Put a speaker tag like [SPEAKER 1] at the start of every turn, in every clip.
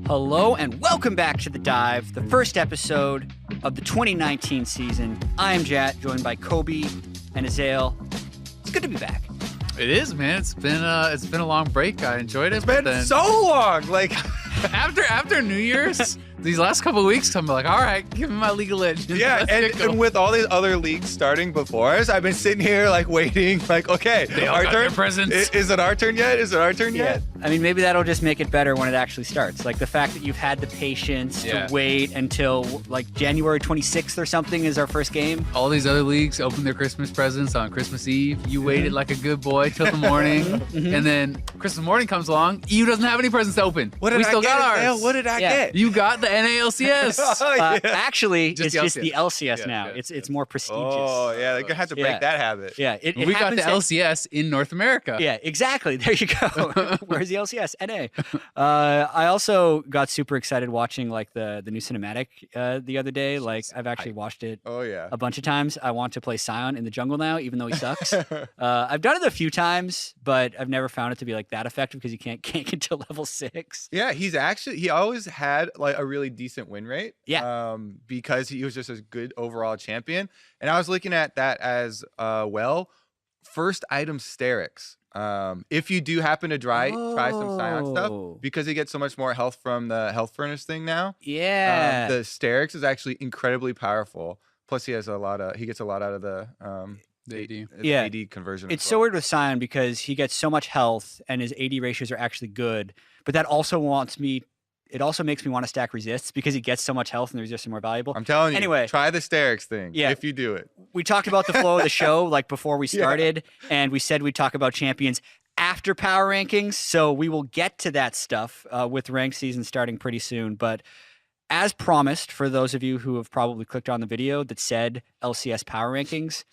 [SPEAKER 1] Hello and welcome back to The Dive, the first episode of the 2019 season. I am Jatt, joined by Kobe and Azael. It's good to be back.
[SPEAKER 2] It is, man. It's been a long break. I enjoyed it.
[SPEAKER 3] It's been so long. Like
[SPEAKER 2] after New Year's, these last couple of weeks, I'm like, all right, give me my League of Legends.
[SPEAKER 3] Yeah, and with all these other leagues starting before us, I've been sitting here like waiting, like, okay,
[SPEAKER 2] They all
[SPEAKER 3] our
[SPEAKER 2] got
[SPEAKER 3] turn.
[SPEAKER 2] their presents.
[SPEAKER 3] Is it our turn yet? Is it our turn yet?
[SPEAKER 1] I mean, maybe that'll just make it better when it actually starts. Like the fact that you've had the patience to wait until like January 26th or something is our first game.
[SPEAKER 2] All these other leagues opened their Christmas presents on Christmas Eve. You waited like a good boy till the morning, and then Christmas morning comes along. EU doesn't have any presents to open.
[SPEAKER 3] What did
[SPEAKER 2] we
[SPEAKER 3] I
[SPEAKER 2] still
[SPEAKER 3] get,
[SPEAKER 2] got ours.
[SPEAKER 3] Azael? What did I get?
[SPEAKER 2] You got the NA LCS.
[SPEAKER 3] Oh, yeah.
[SPEAKER 1] Actually, it's just the LCS
[SPEAKER 2] Yeah,
[SPEAKER 1] now.
[SPEAKER 2] yeah.
[SPEAKER 1] It's more prestigious.
[SPEAKER 3] Oh, yeah, they're going to have to break that habit.
[SPEAKER 1] Yeah, it
[SPEAKER 2] We got the
[SPEAKER 1] happens
[SPEAKER 2] LCS in North America.
[SPEAKER 1] Yeah, exactly. There you go. Where's the LCS? NA. I also got super excited watching like the new cinematic the other day. Like I've actually watched it a bunch of times. I want to play Sion in the jungle now, even though he sucks. I've done it a few times, but I've never found it to be like that effective because you can't get to level 6.
[SPEAKER 3] Yeah, he always had like a really decent win rate.
[SPEAKER 1] Yeah.
[SPEAKER 3] Because he was just a good overall champion. And I was looking at that as first item Sterix. If you do happen to try some Sion stuff, because he gets so much more health from the health furnace thing now.
[SPEAKER 1] Yeah.
[SPEAKER 3] The Sterix is actually incredibly powerful. Plus he gets a lot out of the AD conversion.
[SPEAKER 1] It's so weird with Sion because he gets so much health and his AD ratios are actually good, but that also makes me want to stack resists because he gets so much health and the resists are more valuable.
[SPEAKER 3] I'm telling you,
[SPEAKER 1] anyway,
[SPEAKER 3] try the Sterix thing if you do it.
[SPEAKER 1] We talked about the flow of the show like before we started, and we said we'd talk about champions after power rankings, so we will get to that stuff with ranked season starting pretty soon. But as promised, for those of you who have probably clicked on the video that said LCS Power Rankings,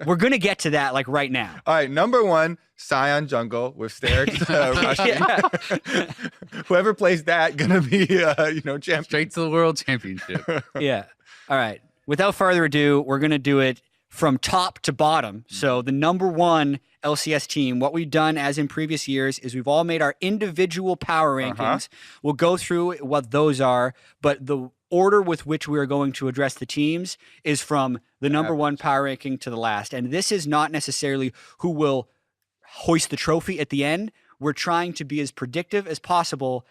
[SPEAKER 1] we're going to get to that like right now.
[SPEAKER 3] All right, number 1, Sion Jungle with Sterix rushing. Whoever plays that gonna be champion.
[SPEAKER 2] Straight to the world championship.
[SPEAKER 1] Yeah. All right. Without further ado, we're going to do it from top to bottom. So the number 1 LCS team, what we've done as in previous years is we've all made our individual power rankings. We'll go through what those are, but the order with which we are going to address the teams is from the number 1 power ranking to the last. And this is not necessarily who will hoist the trophy at the end. We're trying to be as predictive as possible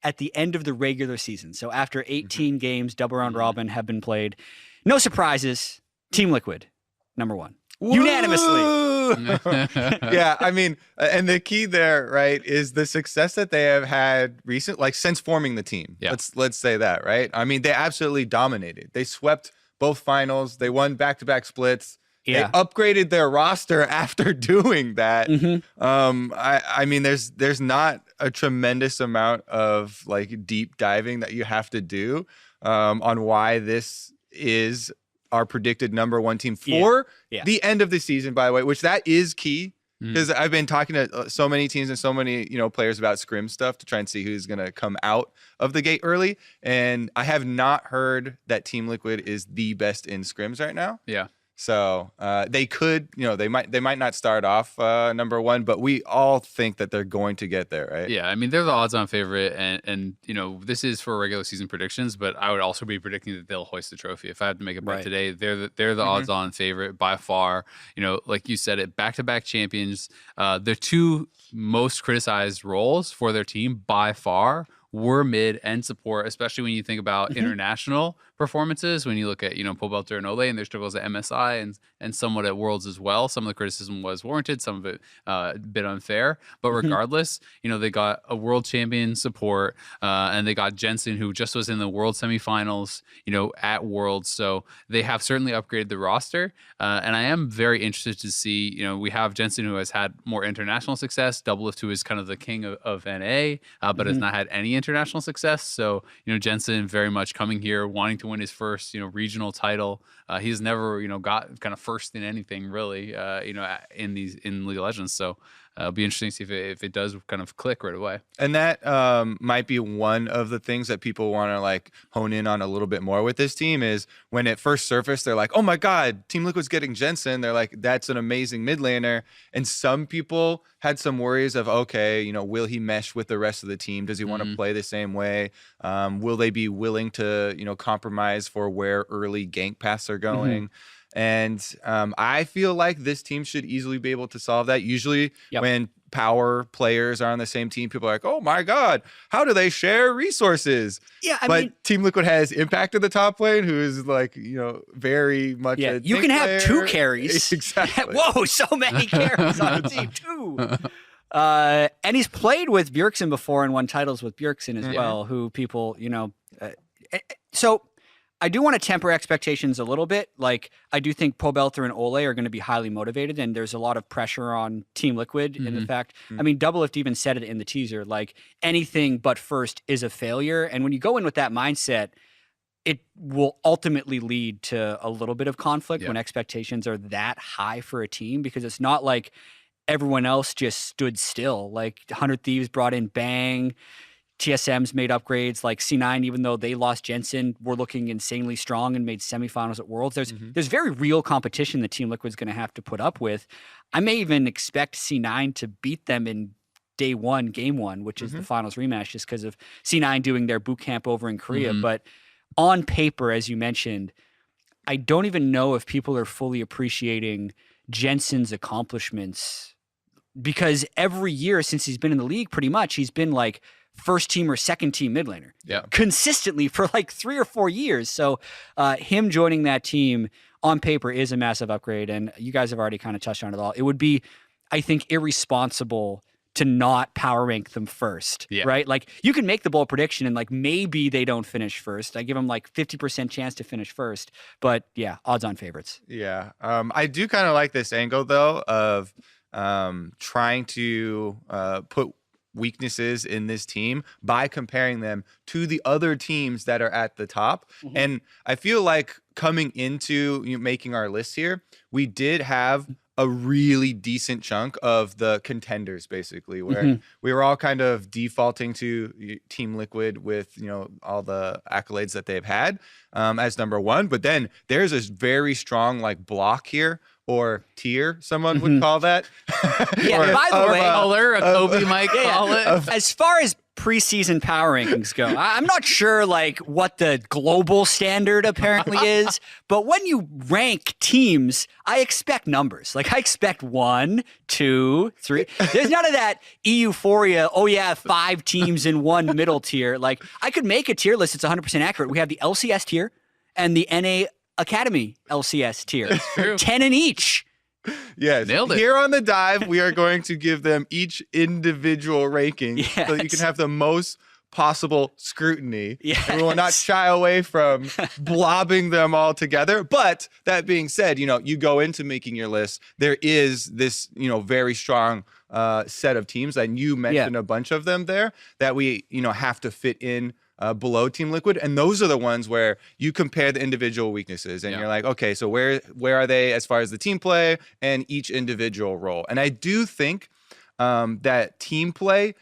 [SPEAKER 1] at the end of the regular season. So after 18 games, double round robin have been played. No surprises. Team Liquid, number 1. Unanimously.
[SPEAKER 3] Yeah, I mean, and the key there, right, is the success that they have had since forming the team.
[SPEAKER 2] Yeah.
[SPEAKER 3] Let's say that, right? I mean, they absolutely dominated. They swept both finals. They won back-to-back splits.
[SPEAKER 1] Yeah.
[SPEAKER 3] They upgraded their roster after doing that. I mean, there's not a tremendous amount of like deep diving that you have to do on why this is our predicted number 1 team for the end of the season, by the way, which that is key. Because I've been talking to so many teams and so many players about scrim stuff to try and see who's going to come out of the gate early. And I have not heard that Team Liquid is the best in scrims right now.
[SPEAKER 2] Yeah.
[SPEAKER 3] So they could, they might not start off number 1, but we all think that they're going to get there, right?
[SPEAKER 2] Yeah, I mean, they're the odds-on favorite, and this is for regular season predictions, but I would also be predicting that they'll hoist the trophy. If I had to make a bet today, they're the odds-on favorite by far. Like you said, it back-to-back champions. Their 2 most criticized roles for their team by far were mid and support, especially when you think about international performances. When you look at, Pobelter and Ole and their struggles at MSI and somewhat at Worlds as well. Some of the criticism was warranted, some of it a bit unfair. But regardless, they got a world champion support and they got Jensen, who just was in the world semifinals, at Worlds. So they have certainly upgraded the roster. And I am very interested to see, we have Jensen, who has had more international success. Doublelift, who is kind of the king of NA, but has not had any international success. So, Jensen very much coming here, wanting to win his first, regional title He's never, got kind of first in anything really, in League of Legends. So it'll be interesting to see if it does kind of click right away.
[SPEAKER 3] And that might be one of the things that people want to like hone in on a little bit more with this team is when it first surfaced, they're like, oh my God, Team Liquid's getting Jensen. They're like, that's an amazing mid laner. And some people had some worries of, okay, will he mesh with the rest of the team? Does he want to play the same way? Will they be willing to, compromise for where early gank paths are going? And I feel like this team should easily be able to solve that. Usually when power players are on the same team, people are like, oh my God, how do they share resources?
[SPEAKER 1] Yeah,
[SPEAKER 3] but Team Liquid has Impact in the top lane, who is like, very much a
[SPEAKER 1] you can have two carries.
[SPEAKER 3] Exactly.
[SPEAKER 1] Whoa, so many carries on the team, too. And he's played with Bjergsen before and won titles with Bjergsen as well, who people, so I do want to temper expectations a little bit. Like, I do think Pobelter and Ole are going to be highly motivated, and there's a lot of pressure on Team Liquid in the fact, I mean, Doublelift even said it in the teaser, like, anything but first is a failure. And when you go in with that mindset, it will ultimately lead to a little bit of conflict when expectations are that high for a team, because it's not like everyone else just stood still. Like, 100 Thieves brought in Bang, TSM's made upgrades, like C9, even though they lost Jensen, were looking insanely strong and made semifinals at Worlds. There's very real competition that Team Liquid's going to have to put up with. I may even expect C9 to beat them in day one, game one, which is the finals rematch, just because of C9 doing their boot camp over in Korea. But on paper, as you mentioned, I don't even know if people are fully appreciating Jensen's accomplishments, because every year since he's been in the league, pretty much, he's been like first team or second team mid laner consistently for like 3 or 4 years. So him joining that team on paper is a massive upgrade. And you guys have already kind of touched on it all. It would be, I think, irresponsible to not power rank them first, right? Like, you can make the bold prediction and like maybe they don't finish first. I give them like 50% chance to finish first, but odds on favorites.
[SPEAKER 3] Yeah. I do kind of like this angle though of trying to put weaknesses in this team by comparing them to the other teams that are at the top. And I feel like coming into making our list here, we did have a really decent chunk of the contenders, basically, where we were all kind of defaulting to Team Liquid with, all the accolades that they've had as number one. But then there's this very strong like block here, or tier, someone would call that.
[SPEAKER 1] By the way,
[SPEAKER 2] color, a Kobe might call it.
[SPEAKER 1] As far as preseason power rankings go, I'm not sure like what the global standard apparently is, but when you rank teams, I expect numbers. Like, I expect 1, 2, 3. There's none of that euphoria. Oh yeah, 5 teams in one middle tier. Like, I could make a tier list. It's 100% accurate. We have the LCS tier and the NA Academy LCS tier. 10 in each.
[SPEAKER 3] Yes.
[SPEAKER 2] Nailed it.
[SPEAKER 3] Here on the dive, we are going to give them each individual ranking so that you can have the most possible scrutiny.
[SPEAKER 1] Yes.
[SPEAKER 3] And we will not shy away from blobbing them all together. But that being said, you go into making your list, there is this, very strong set of teams, and you mentioned a bunch of them there that we, have to fit in below Team Liquid, and those are the ones where you compare the individual weaknesses, and you're like, okay, so where are they as far as the team play and each individual role? And I do think that team play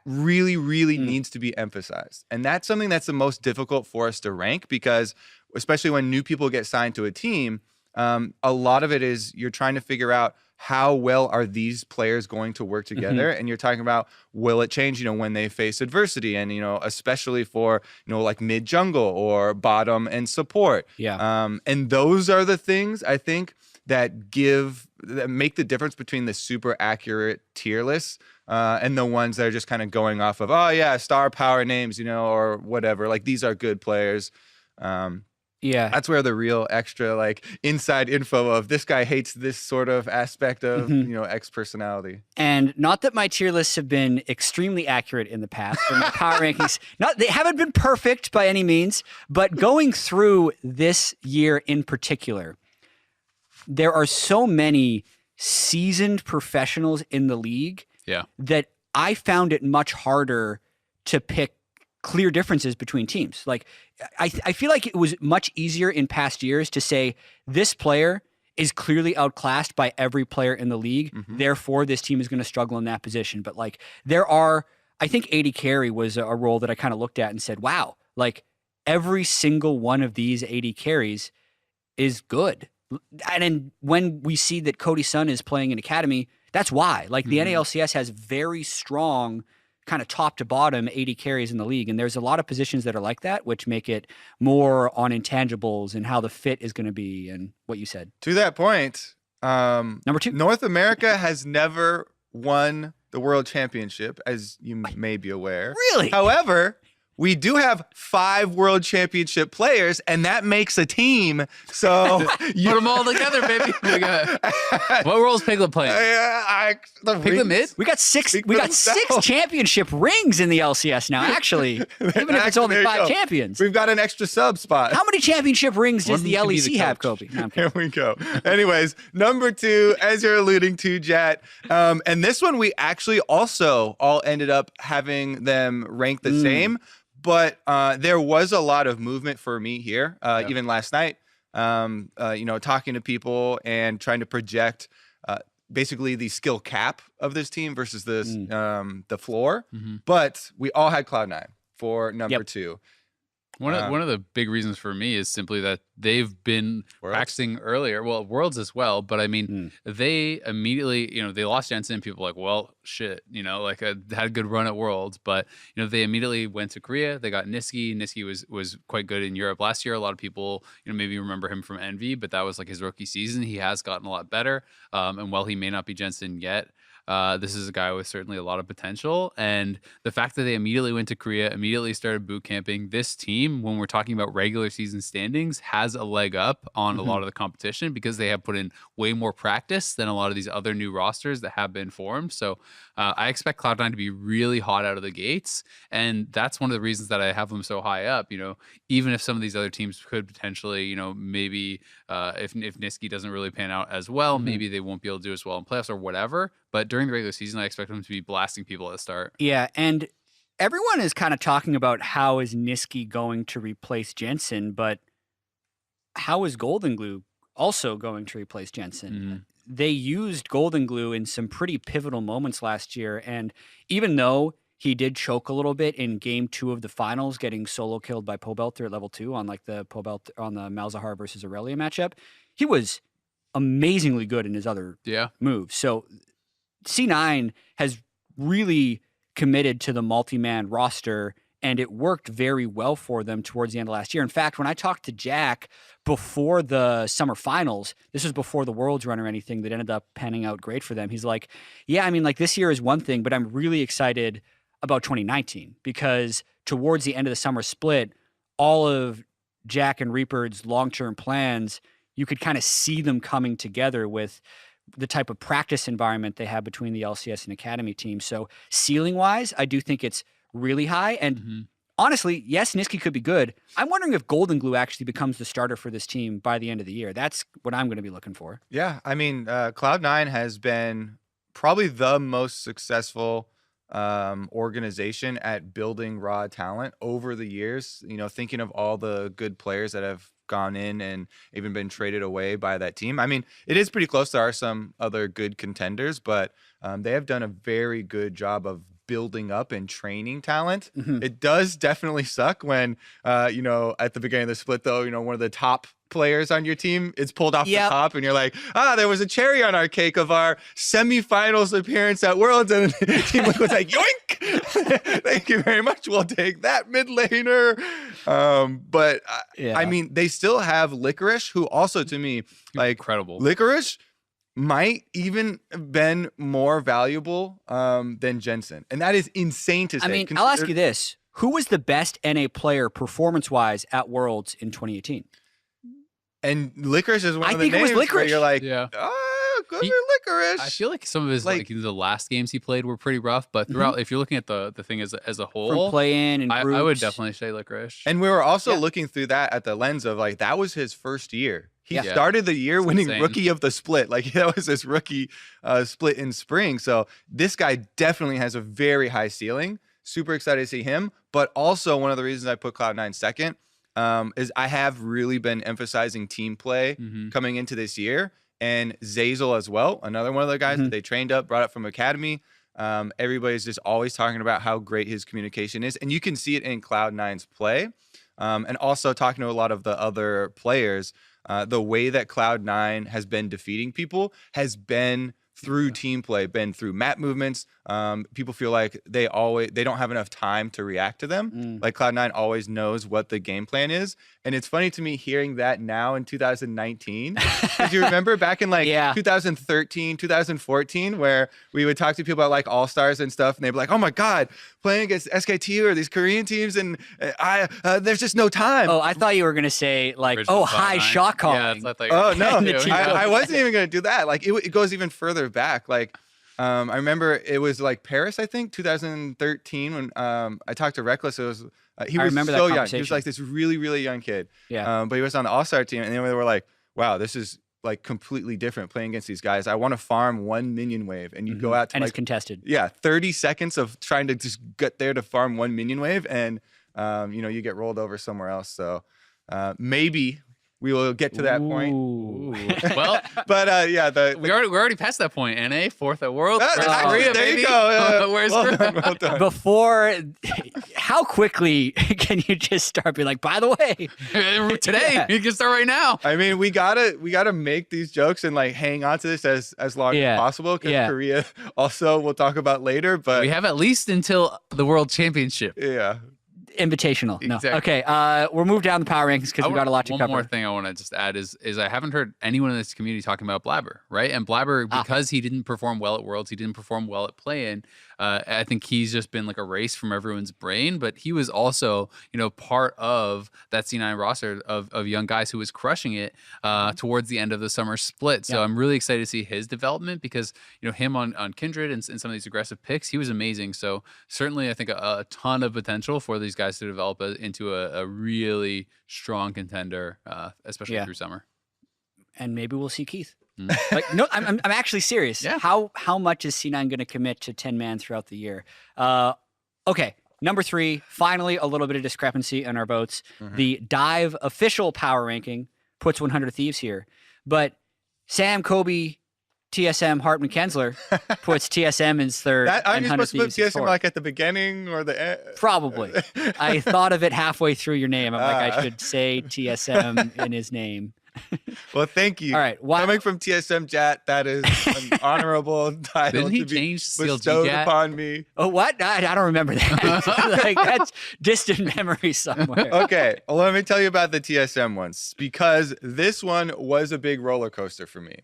[SPEAKER 3] really needs to be emphasized, and that's something that's the most difficult for us to rank, because especially when new people get signed to a team, a lot of it is you're trying to figure out how well are these players going to work together? And you're talking about, will it change, when they face adversity, and, especially for, like mid jungle or bottom and support. And those are the things I think that make the difference between the super accurate tier lists and the ones that are just kind of going off of, oh yeah, star power names, or whatever. Like, these are good players. That's where the real extra like inside info of this guy hates this sort of aspect of, X personality.
[SPEAKER 1] And not that my tier lists have been extremely accurate in the past, or my power rankings, they haven't been perfect by any means, but going through this year in particular, there are so many seasoned professionals in the league that I found it much harder to pick clear differences between teams. Like I feel like it was much easier in past years to say this player is clearly outclassed by every player in the league. Therefore, this team is going to struggle in that position. But like I think AD carry was a role that I kind of looked at and said, wow, like every single one of these AD carries is good. And then when we see that Cody Sun is playing in Academy, that's why. Like the NA LCS has very strong kind of top to bottom AD carries in the league. And there's a lot of positions that are like that, which make it more on intangibles and how the fit is going to be and what you said.
[SPEAKER 3] To that point,
[SPEAKER 1] Number 2,
[SPEAKER 3] North America has never won the World Championship, as you may be aware.
[SPEAKER 1] Really?
[SPEAKER 3] However, we do have 5 World Championship players, and that makes a team. So
[SPEAKER 2] Put them all together, baby. What role is Piglet playing? Piglet mid?
[SPEAKER 1] We got 6 championship rings in the LCS now, actually. Even if it's only 5 champions.
[SPEAKER 3] We've got an extra sub spot.
[SPEAKER 1] How many championship rings does
[SPEAKER 2] One
[SPEAKER 1] the
[SPEAKER 2] can be
[SPEAKER 1] LEC
[SPEAKER 2] the
[SPEAKER 1] have,
[SPEAKER 2] coach.
[SPEAKER 1] Kobe? No, I'm
[SPEAKER 3] Here
[SPEAKER 1] kidding.
[SPEAKER 3] we go. Anyways, number 2, as you're alluding to, Jatt. And this one we actually also all ended up having them ranked the same. But there was a lot of movement for me here, even last night, talking to people and trying to project basically the skill cap of this team versus the floor. But we all had Cloud9 for number 2.
[SPEAKER 2] One of the big reasons for me is simply that they've been practicing earlier. Well, Worlds as well, but I mean, they immediately, they lost Jensen. People were like, well, shit, like had a good run at Worlds, but they immediately went to Korea. They got Niski. Niski was quite good in Europe last year. A lot of people, maybe remember him from Envy, but that was like his rookie season. He has gotten a lot better, and while he may not be Jensen yet, this is a guy with certainly a lot of potential. And the fact that they immediately went to Korea, immediately started boot camping, this team, when we're talking about regular season standings, has a leg up on a lot of the competition because they have put in way more practice than a lot of these other new rosters that have been formed. So I expect Cloud9 to be really hot out of the gates. And that's one of the reasons that I have them so high up. Even if some of these other teams could potentially, maybe if Niski doesn't really pan out as well, maybe they won't be able to do as well in playoffs or whatever. But during the regular season, I expect them to be blasting people at the start.
[SPEAKER 1] Yeah, and everyone is kind of talking about how is Niski going to replace Jensen, but how is Golden Glue also going to replace Jensen? They used Golden Glue in some pretty pivotal moments last year, and even though he did choke a little bit in game 2 of the finals, getting solo killed by Pobelter at level 2 on like the Malzahar versus Aurelia matchup, he was amazingly good in his other moves. So C9 has really committed to the multi-man roster, and it worked very well for them towards the end of last year. In fact, when I talked to Jack before the summer finals, this was before the Worlds run or anything that ended up panning out great for them. He's like, yeah, I mean, like this year is one thing, but I'm really excited about 2019 because towards the end of the summer split, all of Jack and Reaper's long-term plans, you could kind of see them coming together with the type of practice environment they have between the LCS and Academy teams. So ceiling-wise, I do think it's really high. And honestly, yes, Niski could be good. I'm wondering if Golden Glue actually becomes the starter for this team by the end of the year. That's what I'm going to be looking for.
[SPEAKER 3] Yeah, I mean, Cloud9 has been probably the most successful organization at building raw talent over the years. Thinking of all the good players that have gone in and even been traded away by that team. I mean, it is pretty close. There are some other good contenders, but they have done a very good job of building up and training talent. It does definitely suck when, at the beginning of the split, though, one of the top players on your team is pulled off the top and you're like, there was a cherry on our cake of our semifinals appearance at Worlds, and Team Liquid's like, yoink! Thank you very much. We'll take that mid laner. But I mean, they still have Licorice, who also to me, like,
[SPEAKER 2] incredible.
[SPEAKER 3] Licorice might even been more valuable than Jensen. And that is insane to say.
[SPEAKER 1] I mean, I'll ask you this. Who was the best NA player performance-wise at Worlds in 2018?
[SPEAKER 3] And Licorice is one of the
[SPEAKER 1] think it was
[SPEAKER 3] names where
[SPEAKER 1] Licorice.
[SPEAKER 3] you're like,
[SPEAKER 2] Yeah.
[SPEAKER 3] Good for Licorice.
[SPEAKER 2] I feel like some of his like the last games he played were pretty rough, but throughout, if you're looking at the thing as a whole,
[SPEAKER 1] From play-in and
[SPEAKER 2] I
[SPEAKER 1] groups.
[SPEAKER 2] would definitely say Licorice.
[SPEAKER 3] And we were also looking through that at the lens of like, that was his first year. He started the year winning
[SPEAKER 2] insane.
[SPEAKER 3] Rookie of the Split. Like, that was his rookie split in spring. So this guy definitely has a very high ceiling. Super excited to see him. But also one of the reasons I put Cloud9 second is I have really been emphasizing team play coming into this year, and Azael as well, another one of the guys that they trained up, brought up from academy. Everybody's just always talking about how great his communication is, and you can see it in Cloud9's play. And also talking to a lot of the other players, the way that Cloud9 has been defeating people has been through team play, been through map movements. People feel like they don't have enough time to react to them. Like Cloud9 always knows what the game plan is. And it's funny to me hearing that now in 2019. Because you remember back in 2013, 2014, where we would talk to people about like All-Stars and stuff, and they'd be like, oh my God, playing against SKT or these Korean teams, and there's just no time.
[SPEAKER 1] Oh, I thought you were going to say like,
[SPEAKER 2] Original
[SPEAKER 1] high shot calling.
[SPEAKER 2] Yeah, that's what I thought you were
[SPEAKER 3] Oh, no. I wasn't even going to do that. Like it goes even further back. Like, I remember it was like Paris, I think, 2013, when I talked to Reckless. It was he was so young. He was like this really, really young kid.
[SPEAKER 1] Yeah.
[SPEAKER 3] But he was on the All-Star team, and they were like, "Wow, this is like completely different playing against these guys. I want to farm 1 minion wave, and you go out to
[SPEAKER 1] and
[SPEAKER 3] like
[SPEAKER 1] it's contested.
[SPEAKER 3] Yeah, 30 seconds of trying to just get there to farm 1 minion wave, and you get rolled over somewhere else. So maybe we will get to that point.
[SPEAKER 2] Well,
[SPEAKER 3] but
[SPEAKER 2] we're already past that point. NA, fourth at World.
[SPEAKER 3] Korea,
[SPEAKER 2] there
[SPEAKER 3] baby.
[SPEAKER 2] You go. Where's
[SPEAKER 3] well done.
[SPEAKER 1] Before, how quickly can you just start being like, by the way,
[SPEAKER 2] today you can start right now.
[SPEAKER 3] I mean, we gotta make these jokes and like hang on to this as long as possible, because Korea also we'll talk about later. But
[SPEAKER 2] we have at least until the World Championship.
[SPEAKER 3] Yeah.
[SPEAKER 1] Invitational. No.
[SPEAKER 2] Exactly.
[SPEAKER 1] Okay. We'll move down the power rankings because we've got a lot to cover.
[SPEAKER 2] One more thing I want to just add is I haven't heard anyone in this community talking about Blabber, right? And Blabber, because he didn't perform well at Worlds, he didn't perform well at play-in. I think he's just been like erased from everyone's brain, but he was also, part of that C9 roster of young guys who was crushing it towards the end of the summer split. So I'm really excited to see his development, because, him on Kindred and some of these aggressive picks, he was amazing. So certainly I think a ton of potential for these guys to develop into a really strong contender, especially through summer.
[SPEAKER 1] And maybe we'll see Keith. Like, no, I'm actually serious.
[SPEAKER 2] Yeah.
[SPEAKER 1] How much is C9 going to commit to 10-man throughout the year? Okay, number 3, finally a little bit of discrepancy in our votes. The Dive official power ranking puts 100 Thieves here, but Sam, Kobe, TSM, Hartman, Kensler puts TSM in third.
[SPEAKER 3] I'm supposed to put TSM like at the beginning or the end?
[SPEAKER 1] Probably. I thought of it halfway through your name. I'm like, I should say TSM in his name.
[SPEAKER 3] Well, thank you.
[SPEAKER 1] All right.
[SPEAKER 3] Coming from TSM Jatt, that is an honorable title to be bestowed upon me.
[SPEAKER 1] Oh, what? I don't remember that. Like, that's distant memory somewhere.
[SPEAKER 3] Okay. Well, let me tell you about the TSM ones, because this one was a big roller coaster for me.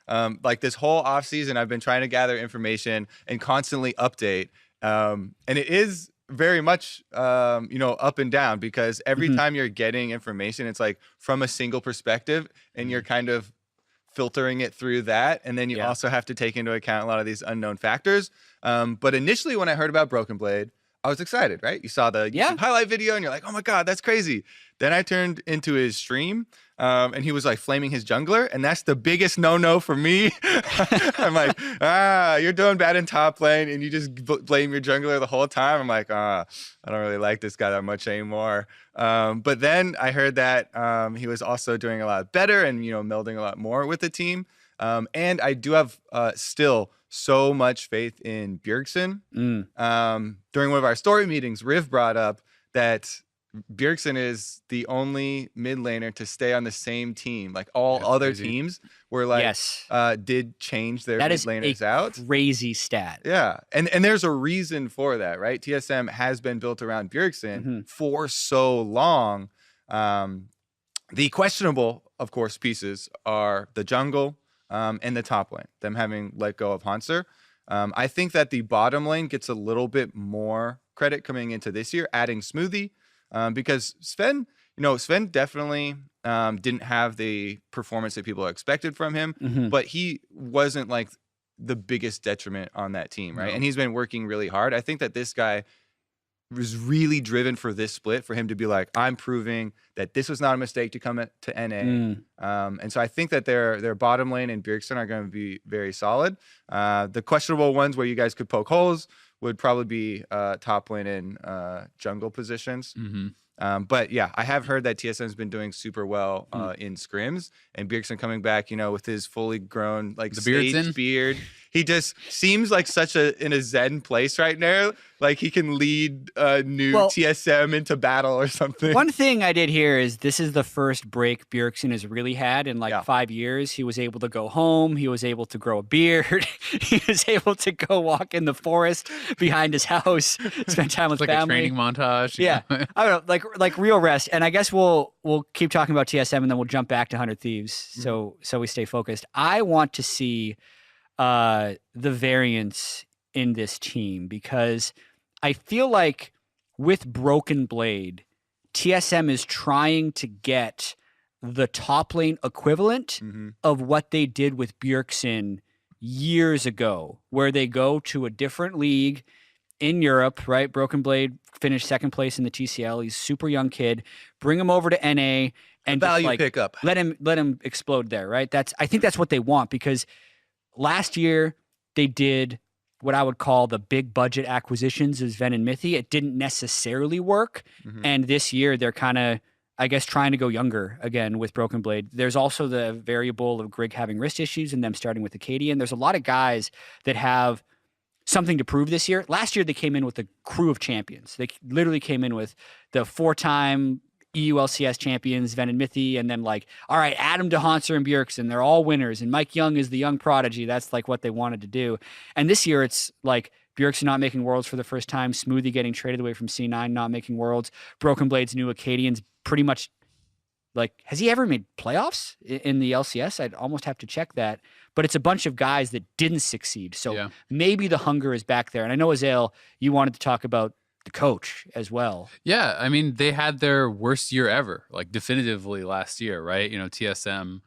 [SPEAKER 3] Like this whole off season, I've been trying to gather information and constantly update. And it is very much, up and down, because every time you're getting information, it's like from a single perspective, and you're kind of filtering it through that. And then you also have to take into account a lot of these unknown factors. But initially when I heard about Broken Blade, I was excited, right? You saw the YouTube highlight video and you're like, oh my God, that's crazy. Then I turned into his stream and he was like flaming his jungler. And that's the biggest no-no for me. I'm like, you're doing bad in top lane and you just blame your jungler the whole time. I'm like, I don't really like this guy that much anymore. But then I heard that he was also doing a lot better and, melding a lot more with the team. And I do have still so much faith in Bjergsen. During one of our story meetings, Riv brought up that Bjergsen is the only mid laner to stay on the same team. Like all other teams were like, did change their mid laners out.
[SPEAKER 1] Crazy stat.
[SPEAKER 3] Yeah. And there's a reason for that, right? TSM has been built around Bjergsen for so long. The questionable, of course, pieces are the jungle and the top lane, them having let go of Hanser. I think that the bottom lane gets a little bit more credit coming into this year, adding Smoothie, because Sven definitely didn't have the performance that people expected from him, but he wasn't like the biggest detriment on that team, right? And he's been working really hard. I think that this guy was really driven for this split for him to be like, I'm proving that this was not a mistake to come to NA. And so I think that their bottom lane and Bjergsen are going to be very solid. The questionable ones where you guys could poke holes would probably be top lane and jungle positions. But yeah, I have heard that TSM's been doing super well in scrims, and Bjergsen coming back, with his fully grown like sage beard. He just seems like in a zen place right now. Like he can lead new TSM into battle or something.
[SPEAKER 1] One thing I did hear is this is the first break Bjergsen has really had in 5 years. He was able to go home. He was able to grow a beard. He was able to go walk in the forest behind his house, spend time with family.
[SPEAKER 2] Like a training montage.
[SPEAKER 1] Yeah, I don't know, like real rest. And I guess we'll keep talking about TSM and then we'll jump back to 100 Thieves. So we stay focused. I want to see the variance in this team because I feel like with Broken Blade, TSM is trying to get the top lane equivalent of what they did with Bjergsen years ago, where they go to a different league in Europe, right? Broken Blade finished second place in the TCL. He's a super young kid. Bring him over to NA and
[SPEAKER 3] value pickup.
[SPEAKER 1] Let him explode there, right? I think that's what they want because last year they did what I would call the big budget acquisitions of Ven and Mithy. It didn't necessarily work. And this year they're kind of, I guess, trying to go younger again with Broken Blade. There's also the variable of Greg having wrist issues and them starting with Acadian. There's a lot of guys that have something to prove this year. Last year they came in with a crew of champions. They literally came in with the 4-time EU LCS champions, Ven and Mithy, and then all right, Adam DeHaunser and Bjergsen, they're all winners, and Mike Young is the young prodigy. That's what they wanted to do. And this year it's Bjergsen not making Worlds for the first time, Smoothie getting traded away from C9, not making Worlds, Broken Blade's new Acadians pretty much, has he ever made playoffs in the LCS? I'd almost have to check that. But it's a bunch of guys that didn't succeed. So maybe the hunger is back there. And I know, Azael, you wanted to talk about the coach as well.
[SPEAKER 2] Yeah, I mean, they had their worst year ever, definitively last year, right? TSM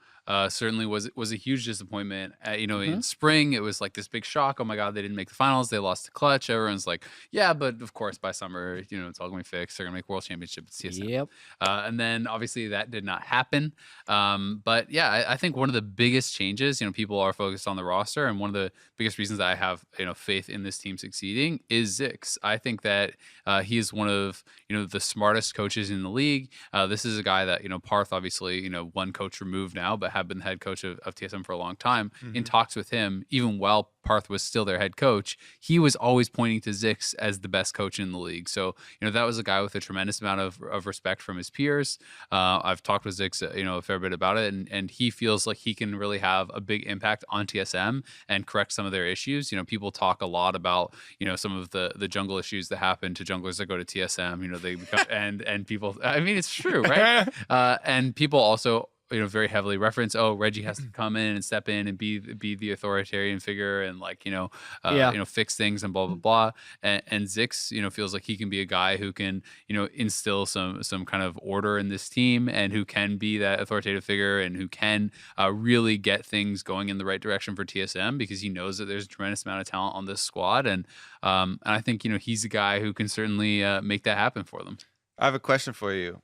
[SPEAKER 2] certainly was a huge disappointment. In spring, it was this big shock. Oh my God, they didn't make the finals. They lost to Clutch. Everyone's like, yeah, but of course by summer, it's all going to be fixed. They're going to make World Championship at TSM.
[SPEAKER 1] Yep.
[SPEAKER 2] And then obviously that did not happen. But yeah, I think one of the biggest changes, people are focused on the roster, and one of the biggest reasons that I have faith in this team succeeding is Zix. I think that he is one of the smartest coaches in the league. This is a guy that Parth obviously one coach removed now, but have been the head coach of TSM for a long time. In talks with him, even while Parth was still their head coach, he was always pointing to Zix as the best coach in the league. So that was a guy with a tremendous amount of respect from his peers. I've talked with Zix a fair bit about it, and he feels like he can really have a big impact on TSM and correct some of their issues. People talk a lot about some of the jungle issues that happen to junglers that go to TSM. They become and people, I mean, it's true, right? And people also very heavily reference, Reggie has to come in and step in and be the authoritarian figure and fix things and blah blah blah. And Zix feels like he can be a guy who can instill some kind of order in this team, and who can be that authoritative figure, and who can really get things going in the right direction for TSM, because he knows that there's a tremendous amount of talent on this squad, and I think he's a guy who can certainly make that happen for them.
[SPEAKER 3] I have a question for you.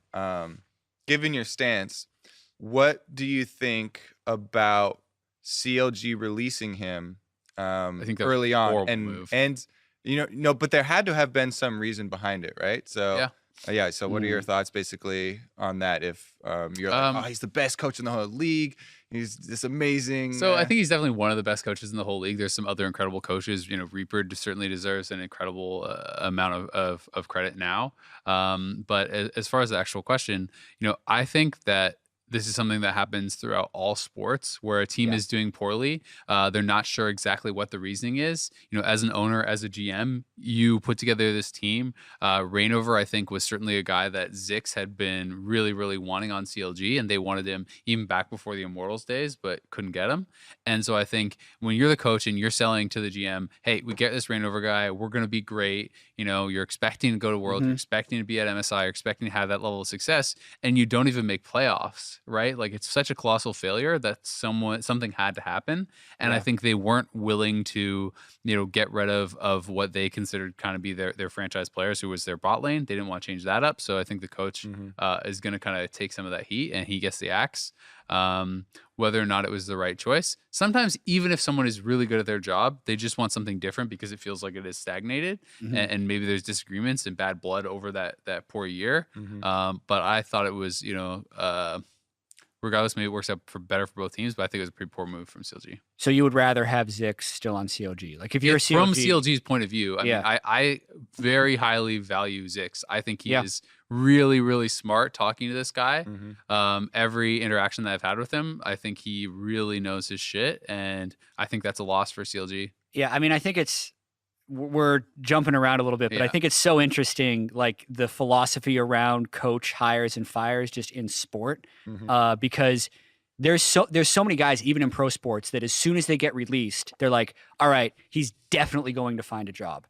[SPEAKER 3] Given your stance, what do you think about CLG releasing him
[SPEAKER 2] I think that
[SPEAKER 3] early on?
[SPEAKER 2] Move.
[SPEAKER 3] And no, but there had to have been some reason behind it, right? So yeah. So what are your thoughts basically on that? If you're he's the best coach in the whole league, he's this amazing.
[SPEAKER 2] So I think he's definitely one of the best coaches in the whole league. There's some other incredible coaches. Reaper certainly deserves an incredible amount of credit now. But as far as the actual question, I think that this is something that happens throughout all sports, where a team is doing poorly. They're not sure exactly what the reasoning is. As an owner, as a GM, you put together this team. Reignover, I think, was certainly a guy that Zix had been really, really wanting on CLG, and they wanted him even back before the Immortals days, but couldn't get him. And so I think when you're the coach and you're selling to the GM, hey, we get this Reignover guy, we're going to be great. You're expecting to go to Worlds, you're expecting to be at MSI, you're expecting to have that level of success, and you don't even make playoffs. right? Like it's such a colossal failure that something had to happen, and I think they weren't willing to, get rid of what they considered kind of be their franchise players, who was their bot lane. They didn't want to change that up, so I think the coach is going to kind of take some of that heat, and he gets the axe. Whether or not it was the right choice. Sometimes, even if someone is really good at their job, they just want something different because it feels like it is stagnated, and maybe there's disagreements and bad blood over that poor year. But I thought it was, regardless, maybe it works out better for both teams, but I think it was a pretty poor move from CLG.
[SPEAKER 1] So you would rather have Zix still on CLG? Like if you're a CLG,
[SPEAKER 2] from CLG's point of view, I mean, I very highly value Zix. I think he is really, really smart talking to this guy. Every interaction that I've had with him, I think he really knows his shit, and I think that's a loss for CLG.
[SPEAKER 1] Yeah, I mean, I think we're jumping around a little bit, but I think it's so interesting, like the philosophy around coach hires and fires just in sport, because there's so many guys, even in pro sports, that as soon as they get released, they're like, all right, he's definitely going to find a job.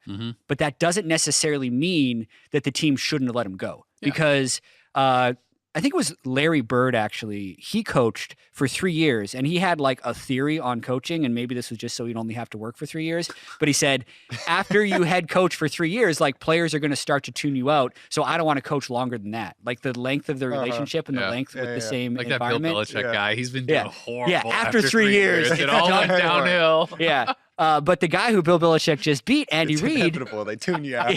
[SPEAKER 1] But that doesn't necessarily mean that the team shouldn't have let him go, because I think it was Larry Bird, actually. He coached for 3 years, and he had like a theory on coaching, and maybe this was just so you'd only have to work for 3 years. But he said, after you head coach for 3 years, like players are going to start to tune you out. So I don't want to coach longer than that. Like the length of the relationship and the length with the same
[SPEAKER 2] like
[SPEAKER 1] environment.
[SPEAKER 2] That Bill Belichick guy, he's been doing horrible.
[SPEAKER 1] Yeah, after 3 years.
[SPEAKER 2] It all went downhill.
[SPEAKER 1] But the guy who Bill Belichick just beat, Andy Reid.
[SPEAKER 3] Inevitable. They tune you out.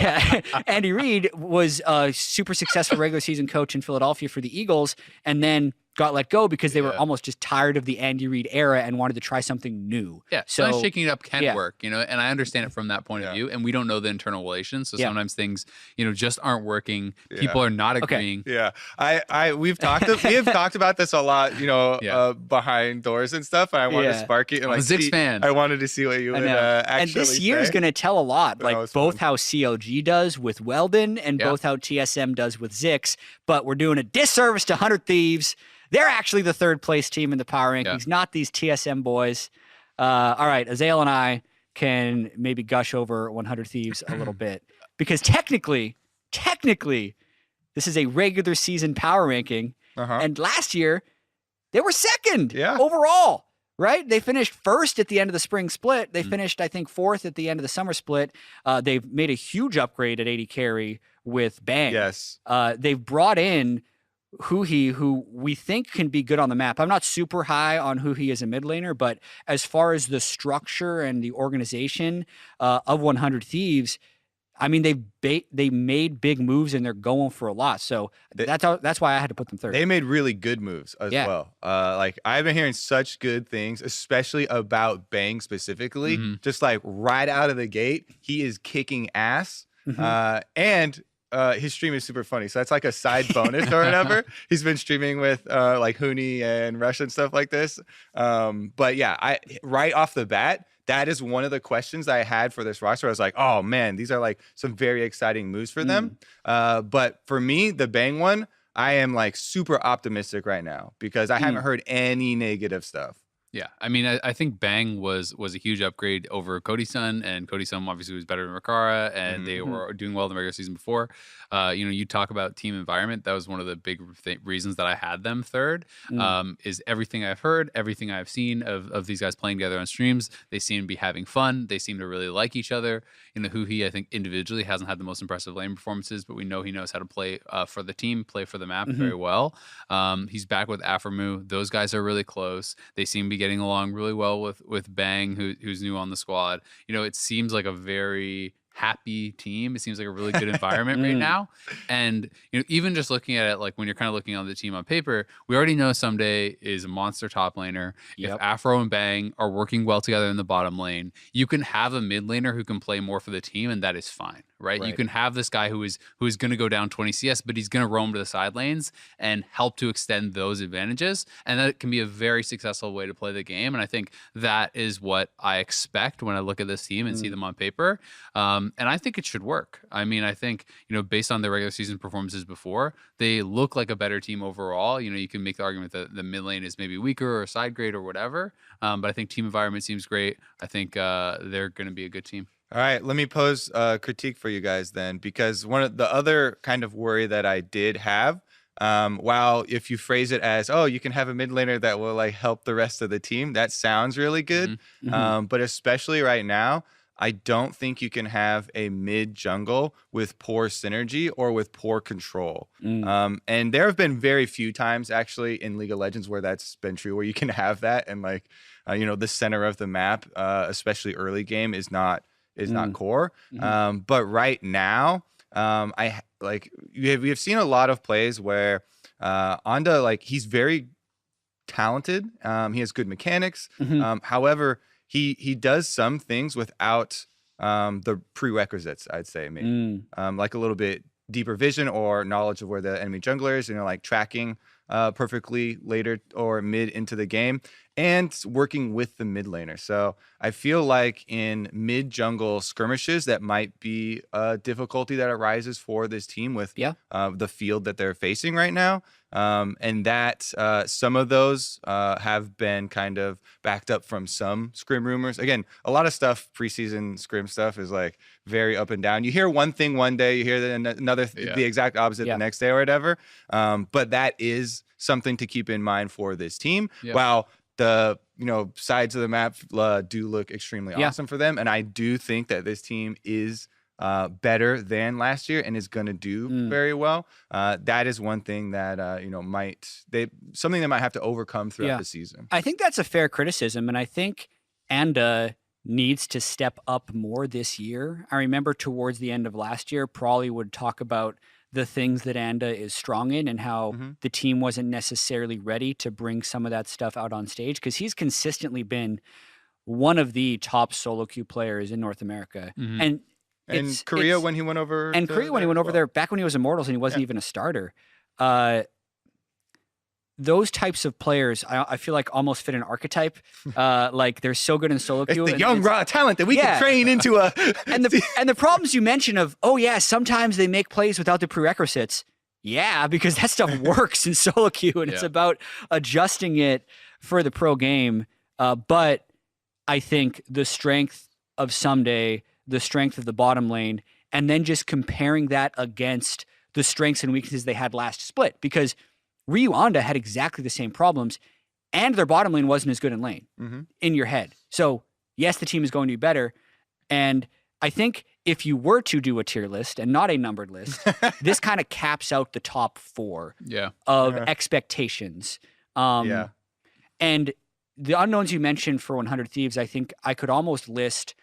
[SPEAKER 1] Andy Reid was a super successful regular season coach in Philadelphia for the Eagles, and then got let go because they were almost just tired of the Andy Reid era and wanted to try something new.
[SPEAKER 2] Yeah, so shaking it up can work, and I understand it from that point of view, and we don't know the internal relations, so sometimes things, just aren't working. People are not agreeing.
[SPEAKER 3] We have talked about this a lot, behind doors and stuff, and I wanted to spark it. And
[SPEAKER 2] I'm a Zix fan.
[SPEAKER 3] I wanted to see what you would actually
[SPEAKER 1] And this year is going to tell a lot, like both how CLG does with Weldon and both how TSM does with Zix, but we're doing a disservice to 100 Thieves. They're actually the third place team in the power rankings, not these TSM boys. All right, Azael and I can maybe gush over 100 Thieves a little bit, because technically, this is a regular season power ranking, and last year they were second overall. Right? They finished first at the end of the spring split. They finished, I think, fourth at the end of the summer split. They've made a huge upgrade at 80 carry with Bang.
[SPEAKER 3] Yes.
[SPEAKER 1] They've brought in Huhi, who we think can be good on the map. I'm not super high on Huhi as a mid laner, but as far as the structure and the organization of 100 Thieves, I mean, they made big moves and they're going for a lot. So that's why I had to put them third.
[SPEAKER 3] They made really good moves as well. Like I've been hearing such good things, especially about Bang specifically. Just like right out of the gate, he is kicking ass. And his stream is super funny. So that's like a side bonus or whatever. He's been streaming with like Huni and Rush and stuff like this. But yeah, right off the bat, that is one of the questions I had for this roster. I was like, oh man, these are like some very exciting moves for them. But for me, the Bang one, I am like super optimistic right now because I haven't heard any negative stuff.
[SPEAKER 2] Yeah, I mean, I think Bang was a huge upgrade over Cody Sun, and Cody Sun obviously was better than Rakara, and they were doing well in the regular season before. You talk about team environment. That was one of the big reasons that I had them third. Is everything I've heard, everything I've seen of these guys playing together on streams. They seem to be having fun. They seem to really like each other. Huhi, I think individually hasn't had the most impressive lane performances, but we know he knows how to play for the team, play for the map very well. He's back with Aframu. Those guys are really close. They seem to be getting along really well with Bang, who's new on the squad. It seems like a very happy team. It seems like a really good environment right now. And even just looking at it, like when you're kind of looking on the team on paper, we already know Someday is a monster top laner. If Afro and Bang are working well together in the bottom lane, you can have a mid laner who can play more for the team, and that is fine. Right? You can have this guy who is going to go down 20 CS, but he's going to roam to the side lanes and help to extend those advantages. And that can be a very successful way to play the game. And I think that is what I expect when I look at this team and see them on paper. And I think it should work. I mean, I think, based on their regular season performances before, they look like a better team overall. You can make the argument that the mid lane is maybe weaker or side grade or whatever. But I think team environment seems great. I think they're going to be a good team.
[SPEAKER 3] All right, let me pose a critique for you guys then, because one of the other kind of worry that I did have While if you phrase it as, oh, you can have a mid laner that will like help the rest of the team, that sounds really good. But especially right now, I don't think you can have a mid jungle with poor synergy or with poor control. And there have been very few times actually in League of Legends where that's been true, where you can have that and like, the center of the map, especially early game, is not core. But right now, we have seen a lot of plays where Anda, like, he's very talented. He has good mechanics. However, he does some things without the prerequisites, I'd say, maybe. Like a little bit deeper vision or knowledge of where the enemy jungler is, like tracking perfectly later or mid into the game, and working with the mid laner. So I feel like in mid jungle skirmishes, that might be a difficulty that arises for this team with the field that they're facing right now. And that some of those have been kind of backed up from some scrim rumors. Again, a lot of stuff, preseason scrim stuff, is like very up and down. You hear one thing one day, you hear the exact opposite the next day or whatever. But that is something to keep in mind for this team. While the sides of the map do look extremely awesome for them, and I do think that this team is better than last year and is going to do very well. That is one thing that something they might have to overcome throughout the season.
[SPEAKER 1] I think that's a fair criticism, and I think Anda needs to step up more this year. I remember towards the end of last year, Prawley would talk about the things that Anda is strong in and how the team wasn't necessarily ready to bring some of that stuff out on stage, because he's consistently been one of the top solo queue players in North America. And
[SPEAKER 3] Korea when he went over.
[SPEAKER 1] And Korea when he went over there, back when he was Immortals and he wasn't even a starter. Those types of players, I feel like almost fit an archetype. Like they're so good in solo queue.
[SPEAKER 3] It's the young raw talent that we can train into a.
[SPEAKER 1] and the problems you mentioned of, sometimes they make plays without the prerequisites. Yeah, because that stuff works in solo queue, and it's about adjusting it for the pro game. But I think the strength of Someday, the strength of the bottom lane, and then just comparing that against the strengths and weaknesses they had last split, because Ryu Anda had exactly the same problems, and their bottom lane wasn't as good in lane in your head. So yes, the team is going to be better. And I think if you were to do a tier list and not a numbered list, this kind of caps out the top 4 of expectations. And the unknowns you mentioned for 100 Thieves, I think I could almost list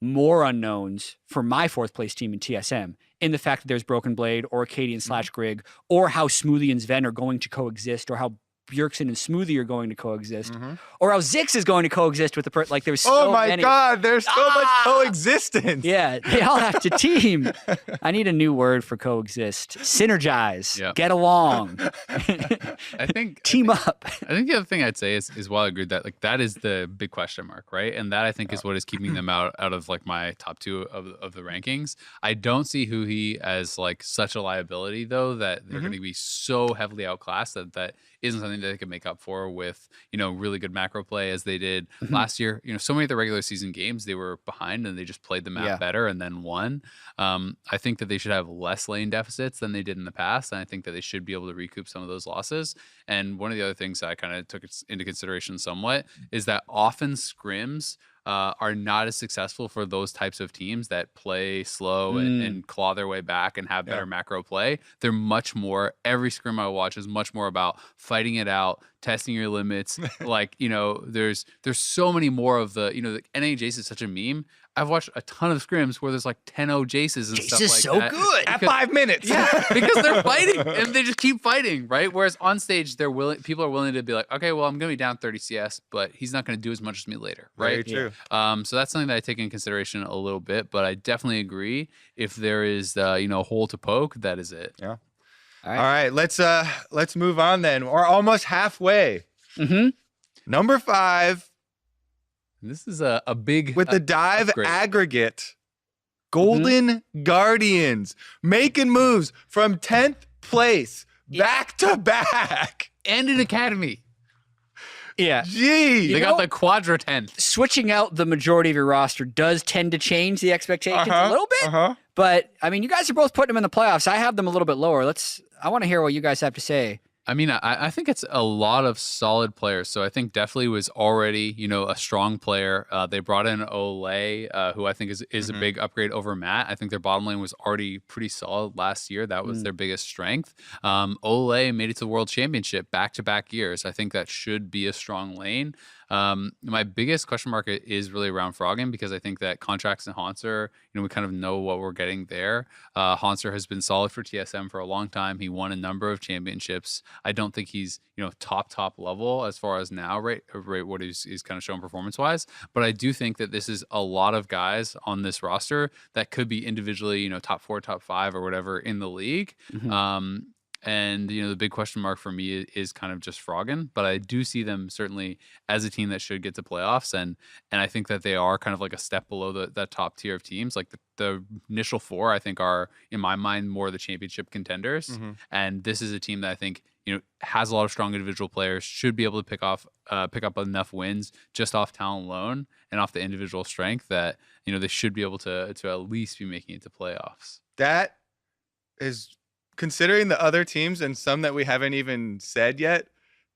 [SPEAKER 1] more unknowns for my 4th place team in TSM, in the fact that there's Broken Blade or Acadian / Grig, or how Smoothie and Sven are going to coexist, or how Bjergsen and Smoothie are going to coexist, or how Ziggs is going to coexist with the like there's so many.
[SPEAKER 3] God, there's so much coexistence.
[SPEAKER 1] Yeah, they all have to team. I need a new word for coexist. Synergize. Get along.
[SPEAKER 2] I think
[SPEAKER 1] team up.
[SPEAKER 2] I think the other thing I'd say is while I agree that like that is the big question mark, right? And that I think is what is keeping them out of like my top 2 of the rankings. I don't see Huhi as like such a liability though, that they're going to be so heavily outclassed that isn't something that they can make up for with, really good macro play as they did last year. So many of the regular season games, they were behind and they just played the map better and then won. I think that they should have less lane deficits than they did in the past. And I think that they should be able to recoup some of those losses. And one of the other things that I kind of took into consideration somewhat is that often scrims are not as successful for those types of teams that play slow and claw their way back and have better macro play. They're much more, every scrim I watch is much more about fighting it out, testing your limits. Like, there's so many more of the, the NA Jace is such a meme. I've watched a ton of scrims where there's like 10-0 Jaces and stuff like that.
[SPEAKER 1] Jace is so good.
[SPEAKER 3] At 5 minutes.
[SPEAKER 2] Yeah, because they're fighting and they just keep fighting, right? Whereas on stage, people are willing to be like, okay, well, I'm going to be down 30 CS, but he's not going to do as much as me later, right?
[SPEAKER 3] Very true.
[SPEAKER 2] So that's something that I take in consideration a little bit, but I definitely agree. If there is, a hole to poke, that is it.
[SPEAKER 3] Yeah. All right. Let's move on then. We're almost halfway. Number 5.
[SPEAKER 2] This is a big
[SPEAKER 3] with the dive
[SPEAKER 2] upgrade.
[SPEAKER 3] Aggregate. Golden Guardians making moves from 10th place back to back.
[SPEAKER 2] And an academy.
[SPEAKER 1] Yeah.
[SPEAKER 3] Gee.
[SPEAKER 2] They got the quadra 10th.
[SPEAKER 1] Switching out the majority of your roster does tend to change the expectations a little bit. But, I mean, you guys are both putting them in the playoffs. I have them a little bit lower. I want to hear what you guys have to say.
[SPEAKER 2] I mean, I think it's a lot of solid players. So I think definitely was already, a strong player. They brought in Ole, who I think is a big upgrade over Matt. I think their bottom lane was already pretty solid last year. That was their biggest strength. Ole made it to the World Championship back-to-back years. I think that should be a strong lane. My biggest question mark is really around Froggen, because I think that Contracts and Haunter, we kind of know what we're getting there. Haunter has been solid for TSM for a long time. He won a number of championships. I don't think he's, top level as far as now, right what he's kind of shown performance-wise. But I do think that this is a lot of guys on this roster that could be individually, top 4, top 5 or whatever in the league. And, the big question mark for me is kind of just Froggen, but I do see them certainly as a team that should get to playoffs. And I think that they are kind of like a step below that top tier of teams. Like the initial 4, I think, are, in my mind, more the championship contenders. And this is a team that I think, has a lot of strong individual players, should be able to pick up enough wins just off talent alone and off the individual strength that, they should be able to at least be making it to playoffs.
[SPEAKER 3] That is... Considering the other teams and some that we haven't even said yet,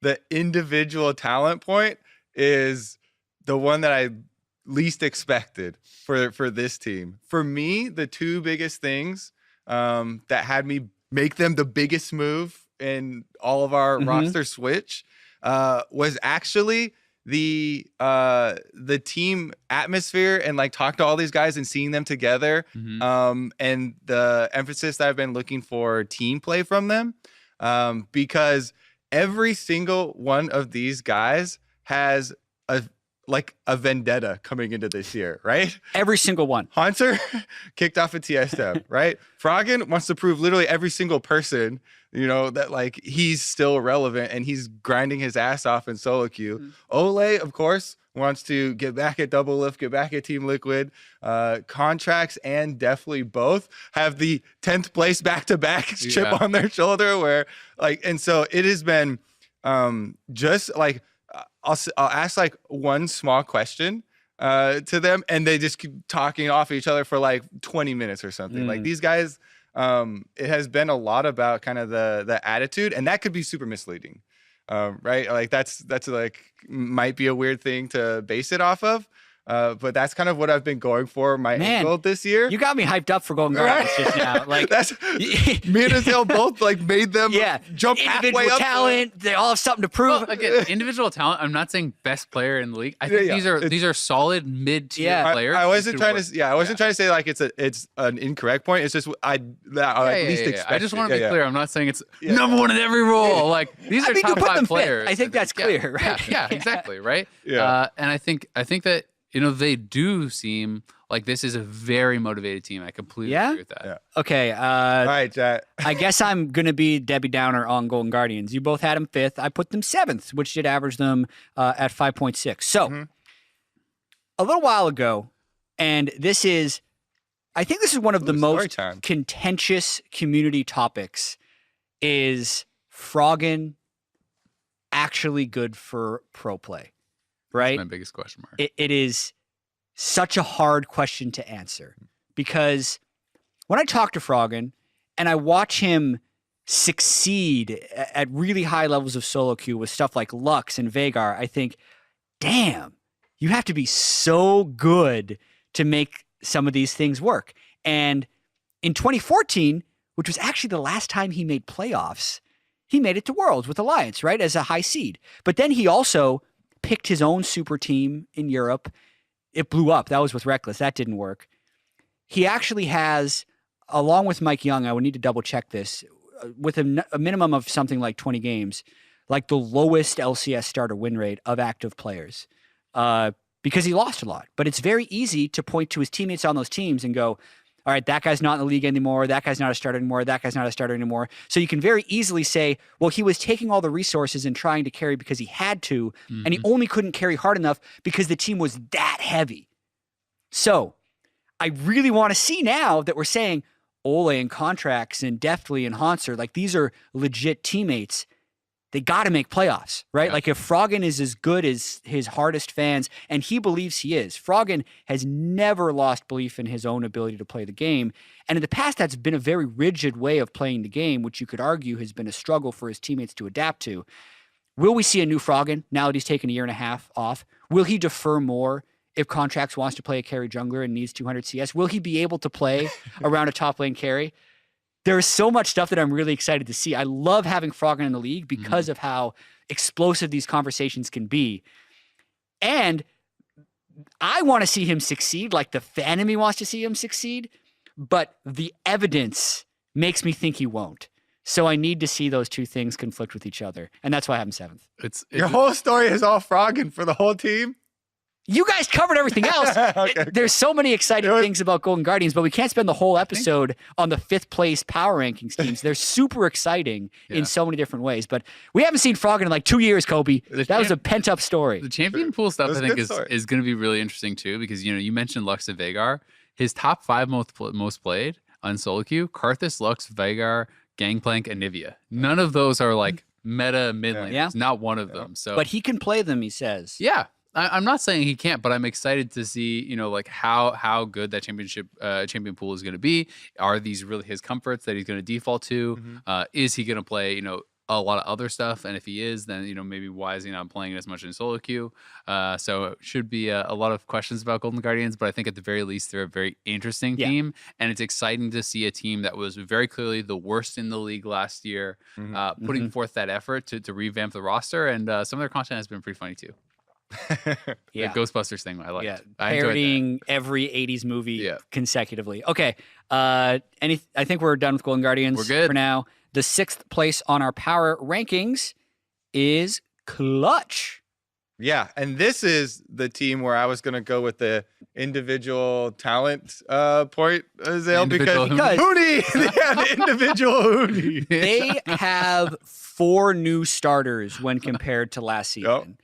[SPEAKER 3] the individual talent point is the one that I least expected for this team. For me, the 2 biggest things that had me make them the biggest move in all of our roster switch was actually the team atmosphere and like talk to all these guys and seeing them together, and the emphasis that I've been looking for team play from them, because every single one of these guys has a vendetta coming into this year, right?
[SPEAKER 1] Every single one.
[SPEAKER 3] Haunter kicked off a TSM, right? Froggen wants to prove literally every single person, that like he's still relevant and he's grinding his ass off in solo queue. Ole, of course, wants to get back at Double Lift, get back at Team Liquid. Contracts and Definitely both have the 10th place back-to-back chip on their shoulder, where and so it has been just like, I'll ask like one small question to them, and they just keep talking off each other for like 20 minutes or something. Like these guys, it has been a lot about kind of the attitude, and that could be super misleading, right? Like that's like might be a weird thing to base it off of. But that's kind of what I've been going for my angle this year.
[SPEAKER 1] You got me hyped up for Golden Guardians just now. Like
[SPEAKER 3] that's me and Azael both like made them jump halfway
[SPEAKER 1] individual
[SPEAKER 3] up.
[SPEAKER 1] talent. They all have something to prove.
[SPEAKER 2] Well, again, individual talent. I'm not saying best player in the league. I think these are solid mid-tier players.
[SPEAKER 3] I wasn't trying to say like it's an incorrect point. It's just I at least expect.
[SPEAKER 2] I just want to be clear. I'm not saying it's number one in every role. Like these are top 5 players.
[SPEAKER 1] I think that's clear, right?
[SPEAKER 2] Yeah, exactly, right? Yeah. And I think that they do seem like this is a very motivated team. I completely agree with that. Yeah.
[SPEAKER 1] Okay.
[SPEAKER 3] All right, Jatt.
[SPEAKER 1] I guess I'm going to be Debbie Downer on Golden Guardians. You both had them 5th. I put them 7th, which did average them at 5.6. So a little while ago, and I think this is one of the most contentious community topics, is Froggen actually good for pro play? Right?
[SPEAKER 2] That's my biggest question mark.
[SPEAKER 1] It is such a hard question to answer, because when I talk to Froggen and I watch him succeed at really high levels of solo queue with stuff like Lux and Veigar, I think, damn, you have to be so good to make some of these things work. And in 2014, which was actually the last time he made playoffs, he made it to Worlds with Alliance, right, as a high seed. But then he also picked his own super team in Europe. It blew up. That was with Reckless. That didn't work. He actually has, along with Mike Young, I would need to double check this, with a minimum of something like 20 games, like the lowest LCS starter win rate of active players, because he lost a lot. But it's very easy to point to his teammates on those teams and go, all right, that guy's not in the league anymore. That guy's not a starter anymore. That guy's not a starter anymore. So you can very easily say, well, he was taking all the resources and trying to carry because he had to, and he only couldn't carry hard enough because the team was that heavy. So I really want to see now that we're saying Ole and Contracts and Deftly and Haunter, like these are legit teammates. they got to make playoffs, right?
[SPEAKER 2] Yeah.
[SPEAKER 1] Like if Froggen is as good as his hardest fans, and he believes he is, Froggen has never lost belief in his own ability to play the game. And in the past, that's been a very rigid way of playing the game, which you could argue has been a struggle for his teammates to adapt to. Will we see a new Froggen now that he's taken a year and a half off? Will he defer more if Contracts wants to play a carry jungler and needs 200 CS? Will he be able to play around a top lane carry? There is so much stuff that I'm really excited to see. I love having Froggen in the league because of how explosive these conversations can be. And I want to see him succeed, like the fan in me wants to see him succeed, but the evidence makes me think he won't. So I need to see those two things conflict with each other. And that's why I have him 7th.
[SPEAKER 3] Your whole story is all Froggen for the whole team?
[SPEAKER 1] You guys covered everything else.
[SPEAKER 3] Okay.
[SPEAKER 1] There's so many exciting things about Golden Guardians, but we can't spend the whole episode on the 5th place power rankings teams. They're super exciting in so many different ways. But we haven't seen Froggen in like 2 years, Kobe. That was a pent-up story.
[SPEAKER 2] The champion pool stuff, I think, is going to be really interesting too, because you mentioned Lux and Veigar. His top 5 most played on solo queue: Karthus, Lux, Veigar, Gangplank, and Nivea. None of those are like meta mid laners. Yeah. Not one of them. So,
[SPEAKER 1] but he can play them, he says.
[SPEAKER 2] Yeah. I'm not saying he can't, but I'm excited to see, like how good that champion pool is going to be. Are these really his comforts that he's going to default to? Is he going to play, a lot of other stuff? And if he is, then, maybe why is he not playing as much in solo queue? So it should be a lot of questions about Golden Guardians, but I think at the very least, they're a very interesting team. And it's exciting to see a team that was very clearly the worst in the league last year, putting forth that effort to revamp the roster. And some of their content has been pretty funny too. The Ghostbusters thing I liked.
[SPEAKER 1] Yeah, parodying every 80s movie consecutively. Okay, I think we're done with Golden Guardians.
[SPEAKER 2] We're good
[SPEAKER 1] for now. The 6th place on our power rankings is Clutch.
[SPEAKER 3] Yeah, and this is the team where I was going to go with the individual talent point, Azael, because Huni, they have individual Huni.
[SPEAKER 1] They have 4 new starters when compared to last season.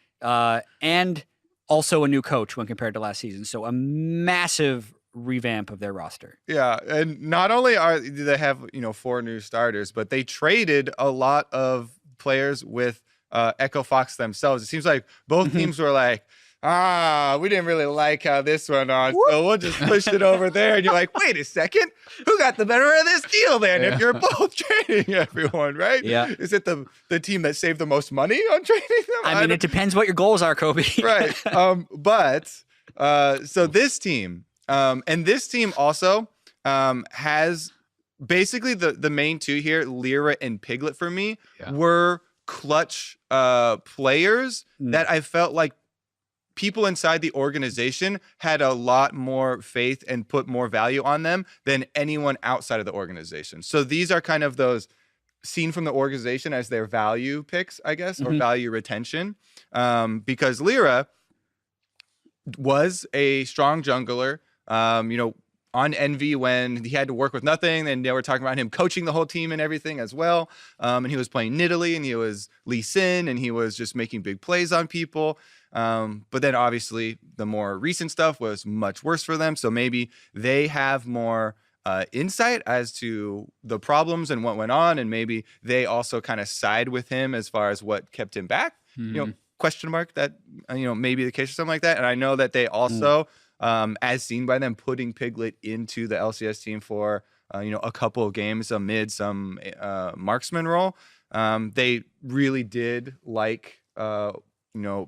[SPEAKER 1] And also a new coach when compared to last season. So a massive revamp of their roster.
[SPEAKER 3] Yeah, and not only do they have 4 new starters, but they traded a lot of players with Echo Fox themselves. It seems like both teams were like, we didn't really like how this went on, so we'll just push it over there. And you're like, wait a second, who got the better of this deal then? If you're both trading everyone, right?
[SPEAKER 1] Yeah.
[SPEAKER 3] Is it the team that saved the most money on trading them?
[SPEAKER 1] I mean, it depends what your goals are, Kobe.
[SPEAKER 3] Right. So this team, and this team also has basically the main 2 here, Lyra and Piglet for me, were clutch players that I felt like people inside the organization had a lot more faith and put more value on them than anyone outside of the organization. So these are kind of those seen from the organization as their value picks, I guess, or value retention. Because Lyra was a strong jungler, on Envy when he had to work with nothing, and they were talking about him coaching the whole team and everything as well. And he was playing Nidalee, and he was Lee Sin, and he was just making big plays on people. But then obviously the more recent stuff was much worse for them. So maybe they have more insight as to the problems and what went on. And maybe they also kind of side with him as far as what kept him back, question mark that, maybe the case or something like that. And I know that they also, as seen by them putting Piglet into the LCS team for, a couple of games, some mid, some marksman role. They really did like,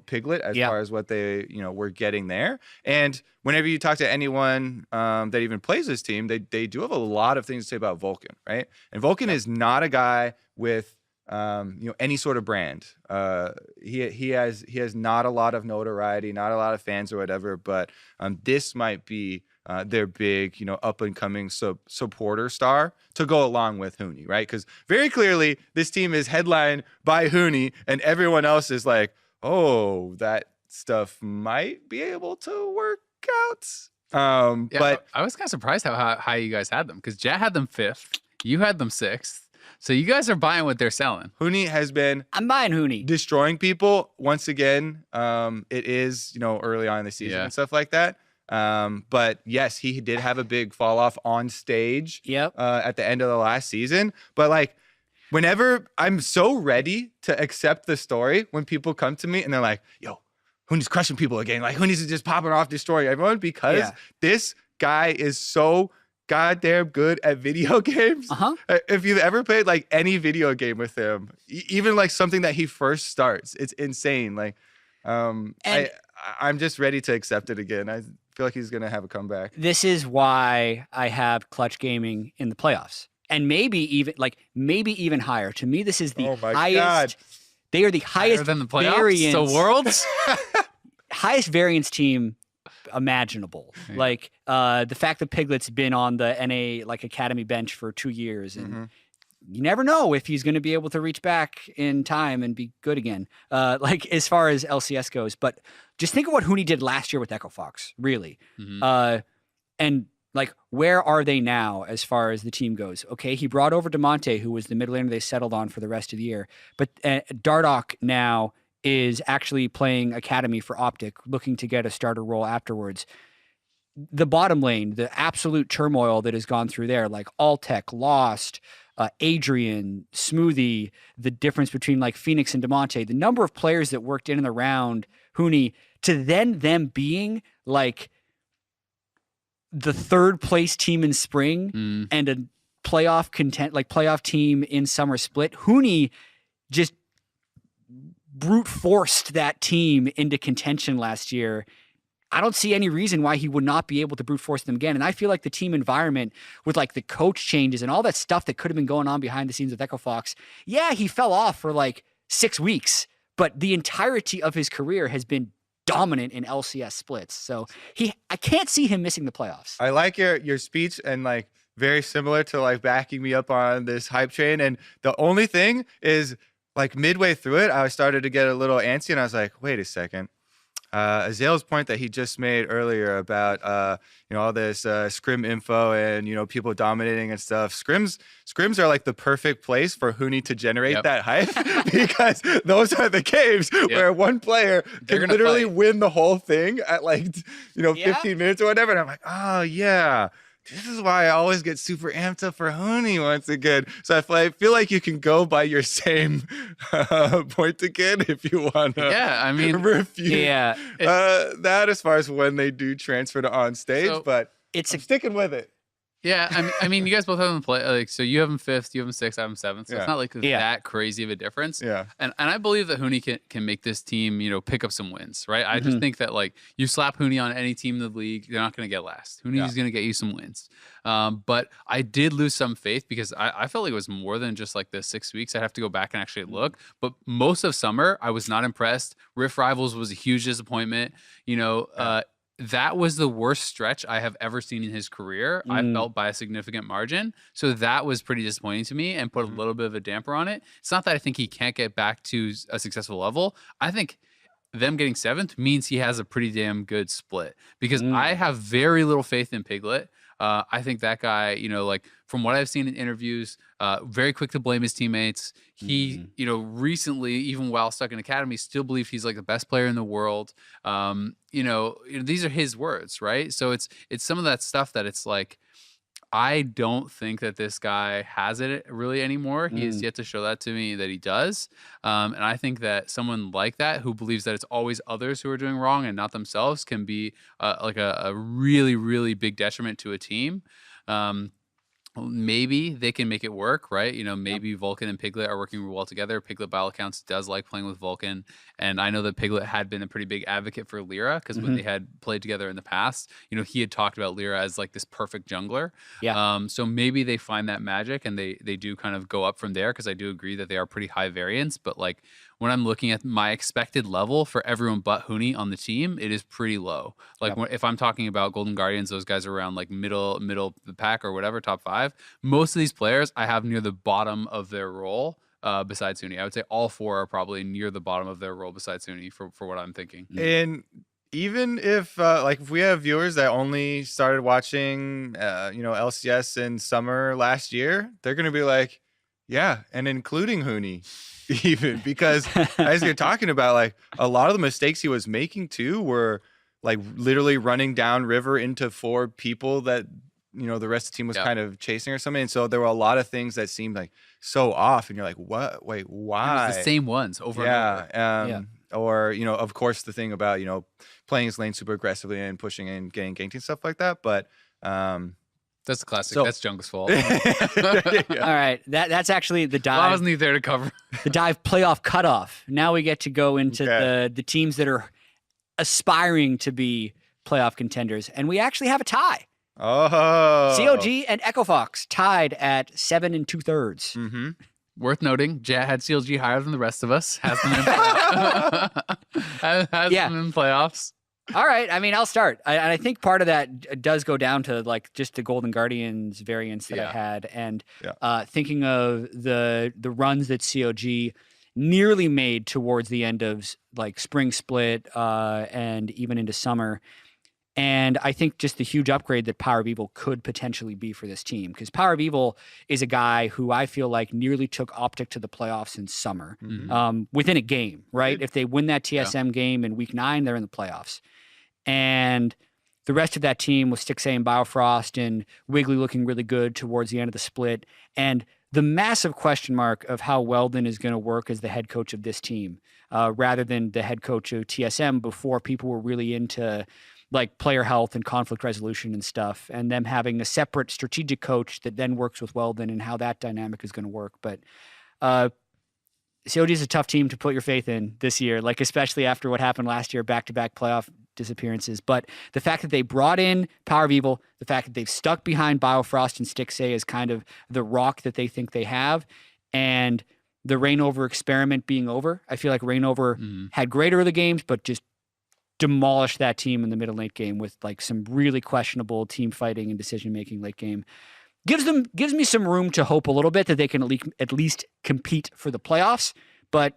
[SPEAKER 3] Piglet as far as what they, were getting there. And whenever you talk to anyone that even plays this team, they do have a lot of things to say about Vulcan, right? And Vulcan is not a guy with, any sort of brand. He has not a lot of notoriety, not a lot of fans or whatever, but this might be their big, up and coming supporter star to go along with Huni, right? Because very clearly this team is headlined by Huni, and everyone else is like, oh, that stuff might be able to work out. But
[SPEAKER 2] I was kind of surprised how high you guys had them, because Jatt had them 5th, you had them 6th. So you guys are buying what they're selling.
[SPEAKER 3] Huni has been
[SPEAKER 1] I'm buying Huni.
[SPEAKER 3] Destroying people once again. It is, early on in the season and stuff like that. But yes, he did have a big fall off on stage at the end of the last season. But like whenever I'm so ready to accept the story, when people come to me and they're like, yo, Hooney's crushing people again. Like Hooney's just popping off, destroying everyone, because this guy is so goddamn good at video games. If you've ever played like any video game with him, even like something that he first starts, it's insane. Like, I'm just ready to accept it again. I feel like he's gonna have a comeback.
[SPEAKER 1] This is why I have Clutch Gaming in the playoffs, and maybe even higher. To me, this is the highest. God. They are the highest
[SPEAKER 2] than the playoffs,
[SPEAKER 1] variance.
[SPEAKER 2] so worlds,
[SPEAKER 1] highest variance team imaginable. Yeah. Like the fact that Piglet's been on the NA like academy bench for 2 years, and you never know if he's going to be able to reach back in time and be good again. Like as far as LCS goes, but just think of what Hooney did last year with Echo Fox, really. And like, where are they now as far as the team goes? Okay, he brought over DeMonte, who was the mid laner they settled on for the rest of the year. But Dardoch now is actually playing Academy for Optic, looking to get a starter role afterwards. The bottom lane, the absolute turmoil that has gone through there, like Alltech, Lost, Adrian, Smoothie, the difference between like Phoenix and DeMonte, the number of players that worked in and around Hooney, to then them being like the third place team in spring and a playoff team in summer split. Hooney just brute forced that team into contention last year. I don't see any reason why he would not be able to brute force them again. And I feel like the team environment with like the coach changes and all that stuff that could have been going on behind the scenes with Echo Fox. Yeah, he fell off for like 6 weeks, but the entirety of his career has been dominant in LCS splits. So I can't see him missing the playoffs.
[SPEAKER 3] I like your speech, and like very similar to like backing me up on this hype train. And the only thing is like midway through it, I started to get a little antsy, and I was like, wait a second. Azael's point that he just made earlier about all this scrim info and people dominating and stuff. Scrims are like the perfect place for Hooney to generate that hype, because those are the games where one player can literally win the whole thing at like 15 minutes or whatever. And I'm like, oh yeah. This is why I always get super amped up for Hooney once again. So I feel like you can go by your same point again if you want to refute that as far as when they do transfer to on stage. So but I'm sticking with it.
[SPEAKER 2] Yeah, I mean, you guys both have them play. Like, so you have them 5th, you have them 6th, I have them 7th. So it's not like that crazy of a difference.
[SPEAKER 3] Yeah.
[SPEAKER 2] And I believe that Hooney can make this team, pick up some wins, right? I just think that like you slap Hooney on any team in the league, they're not going to get last. Hooney's going to get you some wins. But I did lose some faith because I felt like it was more than just like the 6 weeks. I'd have to go back and actually look. But most of summer, I was not impressed. Rift Rivals was a huge disappointment. That was the worst stretch I have ever seen in his career. I felt by a significant margin. So that was pretty disappointing to me and put a little bit of a damper on it. It's not that I think he can't get back to a successful level. I think them getting 7th means he has a pretty damn good split, because I have very little faith in Piglet. I think that guy, like from what I've seen in interviews, very quick to blame his teammates. He, recently, even while stuck in academy, still believed he's like the best player in the world. These are his words, right? So it's some of that stuff that it's like, I don't think that this guy has it really anymore. He has yet to show that to me that he does. And I think that someone like that, who believes that it's always others who are doing wrong and not themselves, can be like a really, really big detriment to a team. Maybe they can make it work, right? Maybe Vulcan and Piglet are working well together. Piglet, by all accounts, does like playing with Vulcan. And I know that Piglet had been a pretty big advocate for Lyra, because when they had played together in the past, he had talked about Lyra as like this perfect jungler. Yeah. So maybe they find that magic and they do kind of go up from there, because I do agree that they are pretty high variance. But like when I'm looking at my expected level for everyone but Hooney on the team, it is pretty low. Like if I'm talking about Golden Guardians, those guys are around like middle of the pack or whatever, top 5. Most of these players I have near the bottom of their role, besides Hooney. I would say all 4 are probably near the bottom of their role besides Hooney for what I'm thinking.
[SPEAKER 3] And even if if we have viewers that only started watching LCS in summer last year, they're gonna be like, yeah, and including Hooney. Even because as you're talking about, like a lot of the mistakes he was making too were like literally running down river into 4 people that the rest of the team was kind of chasing or something. And so there were a lot of things that seemed like so off, and you're like, what? Wait, why?
[SPEAKER 2] It was the same ones over and over.
[SPEAKER 3] Or, of course, the thing about, playing his lane super aggressively and pushing and getting ganked and stuff like that. But
[SPEAKER 2] that's a classic. That's Jung's fault.
[SPEAKER 1] All right. That's actually the dive.
[SPEAKER 2] Well, I wasn't there to cover.
[SPEAKER 1] The dive playoff cutoff. Now we get to go into the teams that are aspiring to be playoff contenders. And we actually have a tie.
[SPEAKER 3] Oh.
[SPEAKER 1] COG and Echo Fox tied at 7 2/3.
[SPEAKER 3] Mm-hmm.
[SPEAKER 2] Worth noting, Jatt had CLG higher than the rest of us. Has them in them in playoffs.
[SPEAKER 1] All right. I mean, I'll start. I think part of that does go down to like just the Golden Guardians variance that I had, and thinking of the runs that COG nearly made towards the end of like spring split and even into summer. And I think just the huge upgrade that Power of Evil could potentially be for this team, because Power of Evil is a guy who I feel like nearly took Optic to the playoffs in summer within a game, right? If they win that TSM game in week 9, they're in the playoffs. And the rest of that team with Stixay and Biofrost and Wiggly looking really good towards the end of the split. And the massive question mark of how Weldon is going to work as the head coach of this team, rather than the head coach of TSM before people were really into like player health and conflict resolution and stuff, and them having a separate strategic coach that then works with Weldon and how that dynamic is going to work. But COG is a tough team to put your faith in this year, like especially after what happened last year, back-to-back playoff disappearances. But the fact that they brought in Power of Evil, the fact that they've stuck behind Biofrost and Stixay as kind of the rock that they think they have, and the Reignover experiment being over. I feel like Reignover had great early games, but just demolished that team in the middle late game with like some really questionable team fighting and decision making late game. Gives me some room to hope a little bit that they can at least compete for the playoffs. But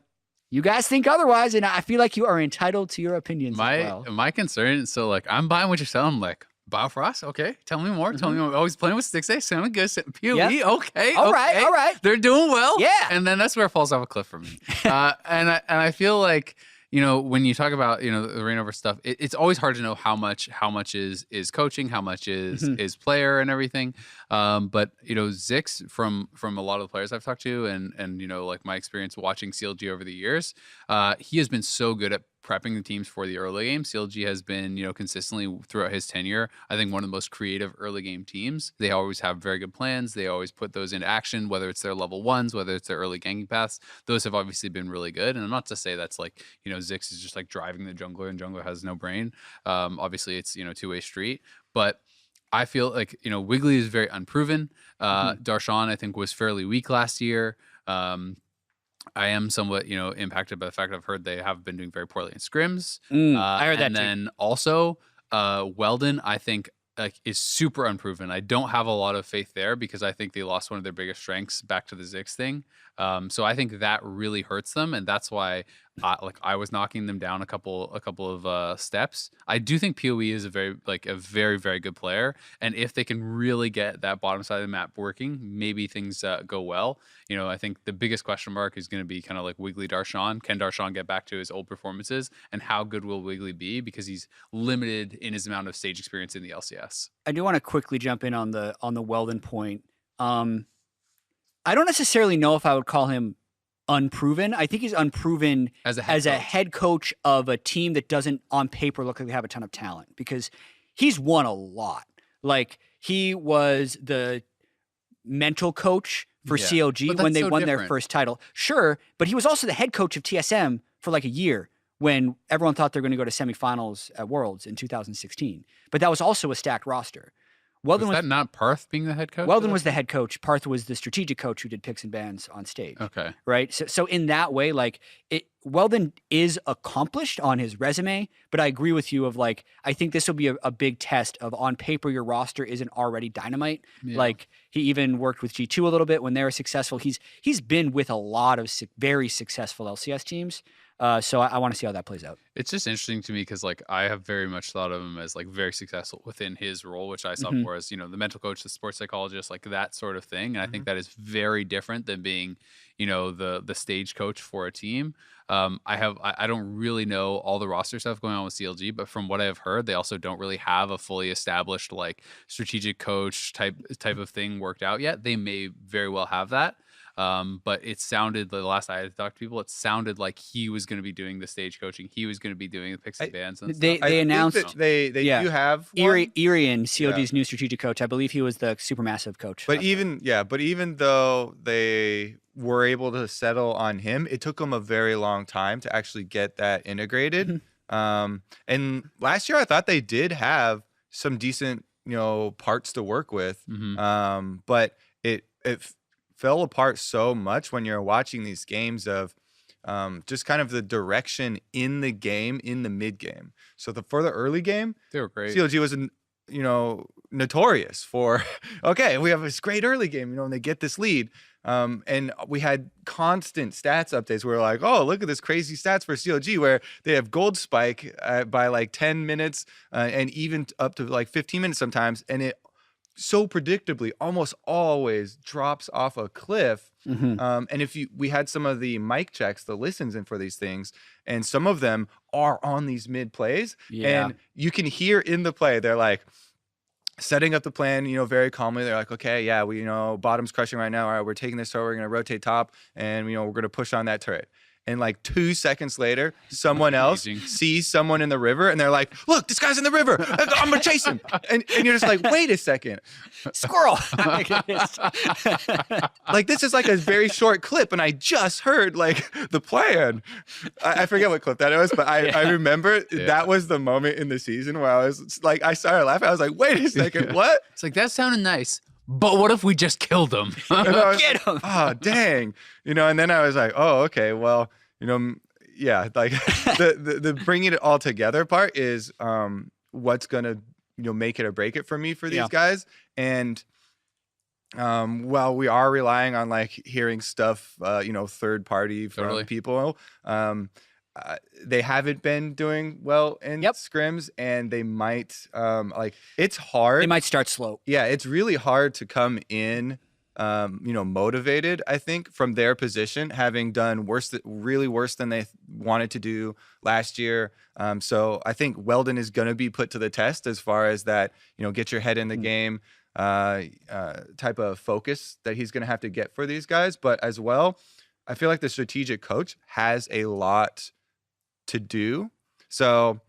[SPEAKER 1] you guys think otherwise, and I feel like you are entitled to your opinions as well.
[SPEAKER 2] My concern, so like I'm buying what you're selling. I'm like, Biofrost, okay, tell me more. Tell me more. Always playing with Stixay, sounding good. PoE, okay,
[SPEAKER 1] all right.
[SPEAKER 2] They're doing well.
[SPEAKER 1] Yeah.
[SPEAKER 2] And then that's where it falls off a cliff for me. And I feel like, when you talk about, the Reignover stuff, it's always hard to know how much is coaching, how much is player and everything. But, Zix from a lot of the players I've talked to and like my experience watching CLG over the years, he has been so good at prepping the teams for the early game. CLG has been, consistently throughout his tenure, I think one of the most creative early game teams. They always have very good plans. They always put those into action, whether it's their level 1s, whether it's their early ganking paths. Those have obviously been really good. And I'm not to say that's like, Zix is just like driving the jungler and jungler has no brain. Obviously it's, two-way street, but I feel like, Wiggly is very unproven. Darshan, I think, was fairly weak last year. I am somewhat, impacted by the fact I've heard they have been doing very poorly in scrims.
[SPEAKER 1] I heard that
[SPEAKER 2] and
[SPEAKER 1] too.
[SPEAKER 2] then also, Weldon, I think, is super unproven. I don't have a lot of faith there because I think they lost one of their biggest strengths back to the Zix thing. So I think that really hurts them, and that's why I was knocking them down a couple of steps. I do think PoE is a very very good player, and if they can really get that bottom side of the map working, maybe things go well. I think the biggest question mark is going to be kind of like Wiggly Darshan. Can Darshan get back to his old performances, and how good will Wiggly be because he's limited in his amount of stage experience in the LCS?
[SPEAKER 1] I do want to quickly jump in on the Weldon point. I don't necessarily know if I would call him unproven. I think he's unproven as a head coach of a team that doesn't on paper look like they have a ton of talent, because he's won a lot. Like, he was the mental coach for COG when they won their first title. Sure, but he was also the head coach of TSM for like a year when everyone thought they were going to go to semifinals at Worlds in 2016. But that was also a stacked roster. Weldon
[SPEAKER 2] was that not Parth being the head coach?
[SPEAKER 1] Weldon was the head coach. Parth was the strategic coach who did picks and bans on stage.
[SPEAKER 2] Okay.
[SPEAKER 1] Right? So in that way, like, Weldon is accomplished on his resume, but I agree with you of like, I think this will be a big test of on paper your roster isn't already dynamite. Yeah. Like, he even worked with G2 a little bit when they were successful. He's been with a lot of very successful LCS teams. So I want to see how that plays out.
[SPEAKER 2] It's just interesting to me because like I have very much thought of him as like very successful within his role, which I saw more as, the mental coach, the sports psychologist, like that sort of thing. And I think that is very different than being, the stage coach for a team. I don't really know all the roster stuff going on with CLG, but from what I've heard, they also don't really have a fully established like strategic coach type of thing worked out yet. They may very well have that. But it sounded, the last I had talked to people, it sounded like he was going to be doing the stage coaching. He was going to be doing the picks and bans and stuff.
[SPEAKER 1] They announced
[SPEAKER 3] they do have
[SPEAKER 1] Irian, CLG's new strategic coach. I believe he was the Supermassive coach.
[SPEAKER 3] But even though they were able to settle on him, it took them a very long time to actually get that integrated. And last year I thought they did have some decent, parts to work with. But it fell apart so much when you're watching these games of just kind of the direction in the game, in the mid game. So for the early game,
[SPEAKER 2] they were great.
[SPEAKER 3] CLG was, notorious for, okay, we have this great early game, and they get this lead. And we had constant stats updates where we're like, oh, look at this crazy stats for CLG where they have gold spike by like 10 minutes and even up to like 15 minutes sometimes. And it so predictably almost always drops off a cliff. And we had some of the mic checks, the listens in for these things, and some of them are on these mid plays, and you can hear in the play, they're like setting up the plan, very calmly. They're like, okay, yeah, we, bottom's crushing right now. All right, we're taking this turret, we're going to rotate top, and, we're going to push on that turret. And like 2 seconds later, someone else sees someone in the river and they're like, look, this guy's in the river. I'm going to chase him. And you're just like, wait a second.
[SPEAKER 1] Squirrel.
[SPEAKER 3] Like, this is like a very short clip. And I just heard like the plan. I forget what clip that was, but I remember that was the moment in the season where I was like, I started laughing. I was like, wait a second, what?
[SPEAKER 2] It's like, that sounded nice. But what if we just killed him?
[SPEAKER 1] Get him.
[SPEAKER 3] Oh, dang. And then I was like, oh, okay, well, yeah, like the bringing it all together part is what's going to, make it or break it for me for these guys. And while we are relying on like hearing stuff, third party from people, they haven't been doing well in scrims, and they might it's hard.
[SPEAKER 1] They might start slow.
[SPEAKER 3] Yeah, it's really hard to come in motivated, I think, from their position, having done really worse than they wanted to do last year. So I think Weldon is going to be put to the test as far as that, get your head in the game type of focus that he's going to have to get for these guys. But as well, I feel like the strategic coach has a lot to do. So,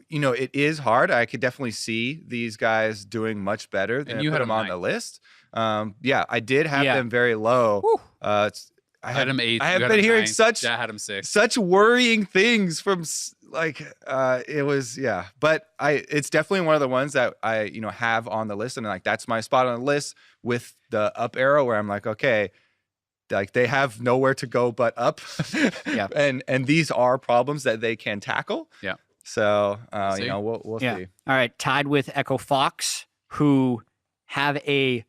[SPEAKER 3] it is hard. I could definitely see these guys doing much better than you put them on the list. I did have them very low.
[SPEAKER 2] I had him 8.
[SPEAKER 3] I have been hearing
[SPEAKER 2] Jatt had him 6.
[SPEAKER 3] such worrying things from it was, but it's definitely one of the ones that I, have on the list, and like, that's my spot on the list with the up arrow where I'm like, okay, like they have nowhere to go but up. And these are problems that they can tackle.
[SPEAKER 2] Yeah.
[SPEAKER 3] So, we'll see.
[SPEAKER 1] All right. Tied with Echo Fox, who have a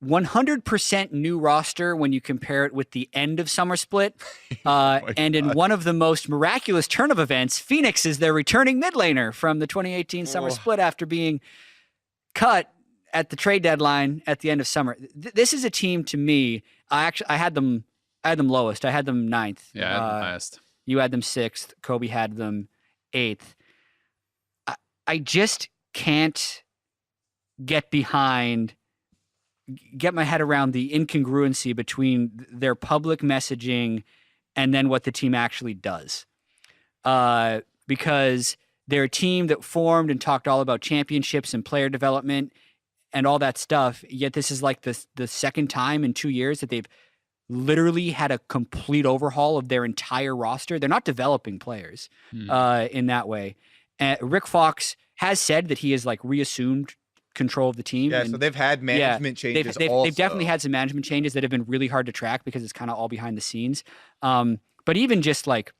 [SPEAKER 1] 100% new roster when you compare it with the end of Summer Split. And in one of the most miraculous turn of events, Phoenix is their returning mid laner from the 2018 Summer Split after being cut at the trade deadline at the end of summer. This is a team, to me, I had them lowest. I had them 9th.
[SPEAKER 2] Yeah, I had them highest.
[SPEAKER 1] You had them 6th. Kobe had them 8th. I just can't get my head around the incongruency between their public messaging and then what the team actually does. Because they're a team that formed and talked all about championships and player development and all that stuff, yet this is like the second time in 2 years that they've literally had a complete overhaul of their entire roster. They're not developing players in that way. Rick Fox has said that he has like reassumed control of the team.
[SPEAKER 3] Yeah, so they've had management changes also.
[SPEAKER 1] They've definitely had some management changes that have been really hard to track because it's kind of all behind the scenes. But even just like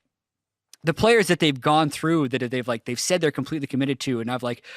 [SPEAKER 1] the players that they've gone through that they've said they're completely committed to, and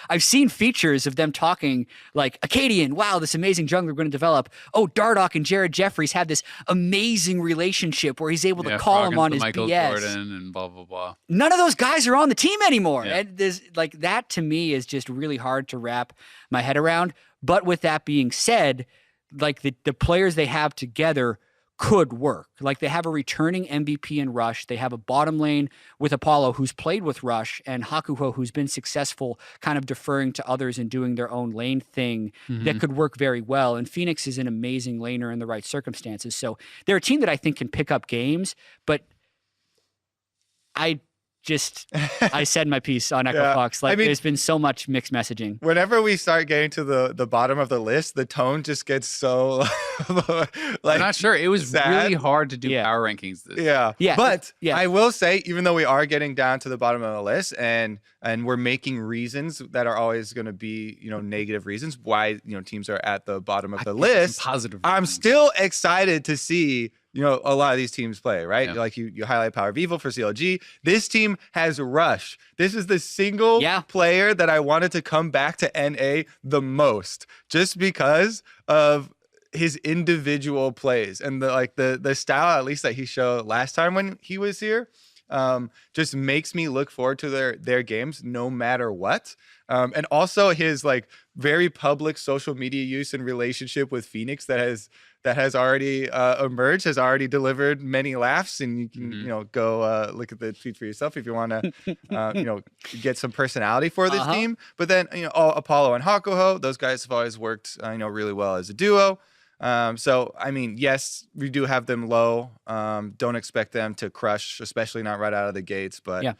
[SPEAKER 1] I've seen features of them talking like Acadian, wow, this amazing jungler we're going to develop. Oh, Dardoch and Jared Jeffries have this amazing relationship where he's able to call him on his
[SPEAKER 2] Michael
[SPEAKER 1] BS.
[SPEAKER 2] Jordan and blah blah blah.
[SPEAKER 1] None of those guys are on the team anymore. Yeah. And there's like that to me is just really hard to wrap my head around. But with that being said, like the players they have together could work. Like they have a returning MVP in Rush. They have a bottom lane with Apollo who's played with Rush, and Hakuho who's been successful kind of deferring to others and doing their own lane thing that could work very well. And Phoenix is an amazing laner in the right circumstances. So they're a team that I think can pick up games, but I said my piece on Echo Fox. Like, I mean, there's been so much mixed messaging.
[SPEAKER 3] Whenever we start getting to the bottom of the list, the tone just gets so like.
[SPEAKER 2] I'm not sure. It was
[SPEAKER 3] sad.
[SPEAKER 2] Really hard to do power rankings.
[SPEAKER 3] Yeah. But I will say, even though we are getting down to the bottom of the list, and we're making reasons that are always going to be, negative reasons why teams are at the bottom of the list.
[SPEAKER 2] Positive.
[SPEAKER 3] I'm still excited to see. A lot of these teams play, right? Yeah. Like you highlight Power of Evil for CLG. This team has Rush. This is the single player that I wanted to come back to NA the most, just because of his individual plays and the style, at least that he showed last time when he was here. Just makes me look forward to their games no matter what. And also his very public social media use and relationship with Phoenix that has already emerged, has already delivered many laughs, and you can go look at the tweet for yourself if you want to get some personality for this team. But then Apollo and Hakuho, those guys have always worked really well as a duo. So I mean, yes, we do have them low. Don't expect them to crush, especially not right out of the gates. But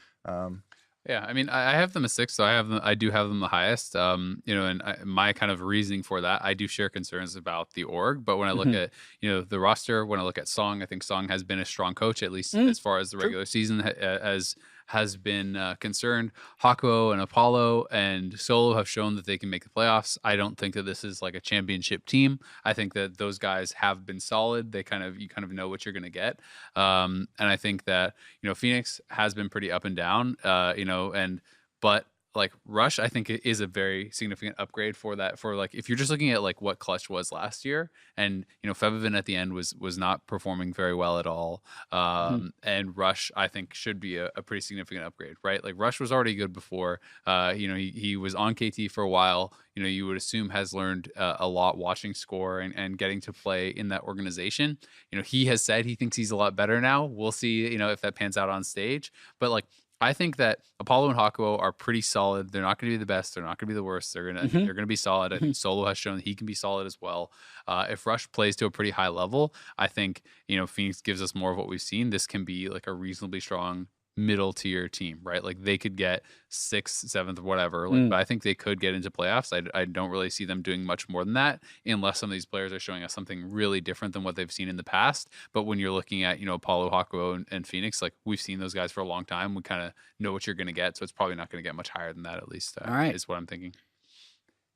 [SPEAKER 2] yeah, I mean, I have them a 6, so I do have them the highest. And my kind of reasoning for that, I do share concerns about the org. But when I look at the roster, when I look at Song, I think Song has been a strong coach, at least as far as the regular season has been concerned. Hakuho and Apollo and Solo have shown that they can make the playoffs. I don't think that this is like a championship team. I think that those guys have been solid. You kind of know what you're going to get. And I think that, Phoenix has been pretty up and down, but like Rush, I think it is a very significant upgrade for that. For like, if you're just looking at like what Clutch was last year, and Fevivin at the end was not performing very well at all. And Rush, I think, should be a pretty significant upgrade, right? Like Rush was already good before. He was on KT for a while. You would assume has learned a lot watching Score and getting to play in that organization. He has said he thinks he's a lot better now. We'll see, if that pans out on stage. But like, I think that Apollo and Hakuho are pretty solid. They're not going to be the best. They're not going to be the worst. They're going to be solid. I think Solo has shown that he can be solid as well. If Rush plays to a pretty high level, I think Phoenix gives us more of what we've seen. This can be like a reasonably strong middle tier team, right? Like they could get 6th, 7th, whatever. But I think they could get into playoffs. I don't really see them doing much more than that, unless some of these players are showing us something really different than what they've seen in the past. But when you're looking at Apollo, Hakuho, and Phoenix, like we've seen those guys for a long time. We kind of know what you're going to get, so it's probably not going to get much higher than that. At least,
[SPEAKER 1] all right,
[SPEAKER 2] is what I'm thinking.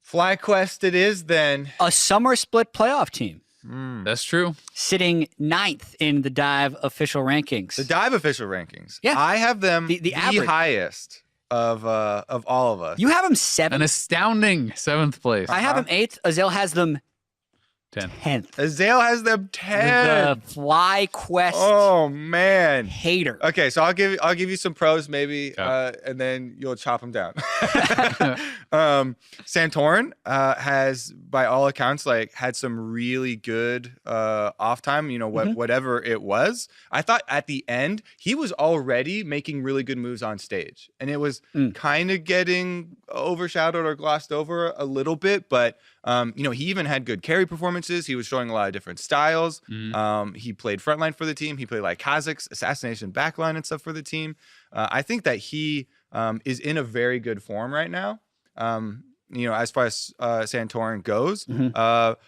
[SPEAKER 3] FlyQuest, it is then
[SPEAKER 1] a summer split playoff team.
[SPEAKER 2] That's true.
[SPEAKER 1] Sitting 9th in the Dive official rankings.
[SPEAKER 3] The Dive official rankings.
[SPEAKER 1] Yeah.
[SPEAKER 3] I have them the highest of all of us.
[SPEAKER 1] You have them 7th.
[SPEAKER 2] An astounding 7th place.
[SPEAKER 1] I have them 8th. Azael has them
[SPEAKER 2] 10th.
[SPEAKER 3] Azael has them 10th.
[SPEAKER 1] The FlyQuest.
[SPEAKER 3] Oh man,
[SPEAKER 1] hater.
[SPEAKER 3] Okay, so I'll give you some pros maybe, and then you'll chop them down. Santorin has, by all accounts, had some really good off time. Whatever it was. I thought at the end he was already making really good moves on stage, and it was kind of getting overshadowed or glossed over a little bit, but. He even had good carry performances. He was showing a lot of different styles. He played frontline for the team. He played like Kazakh's assassination backline and stuff for the team. I think that he is in a very good form right now. As far as Santorin goes.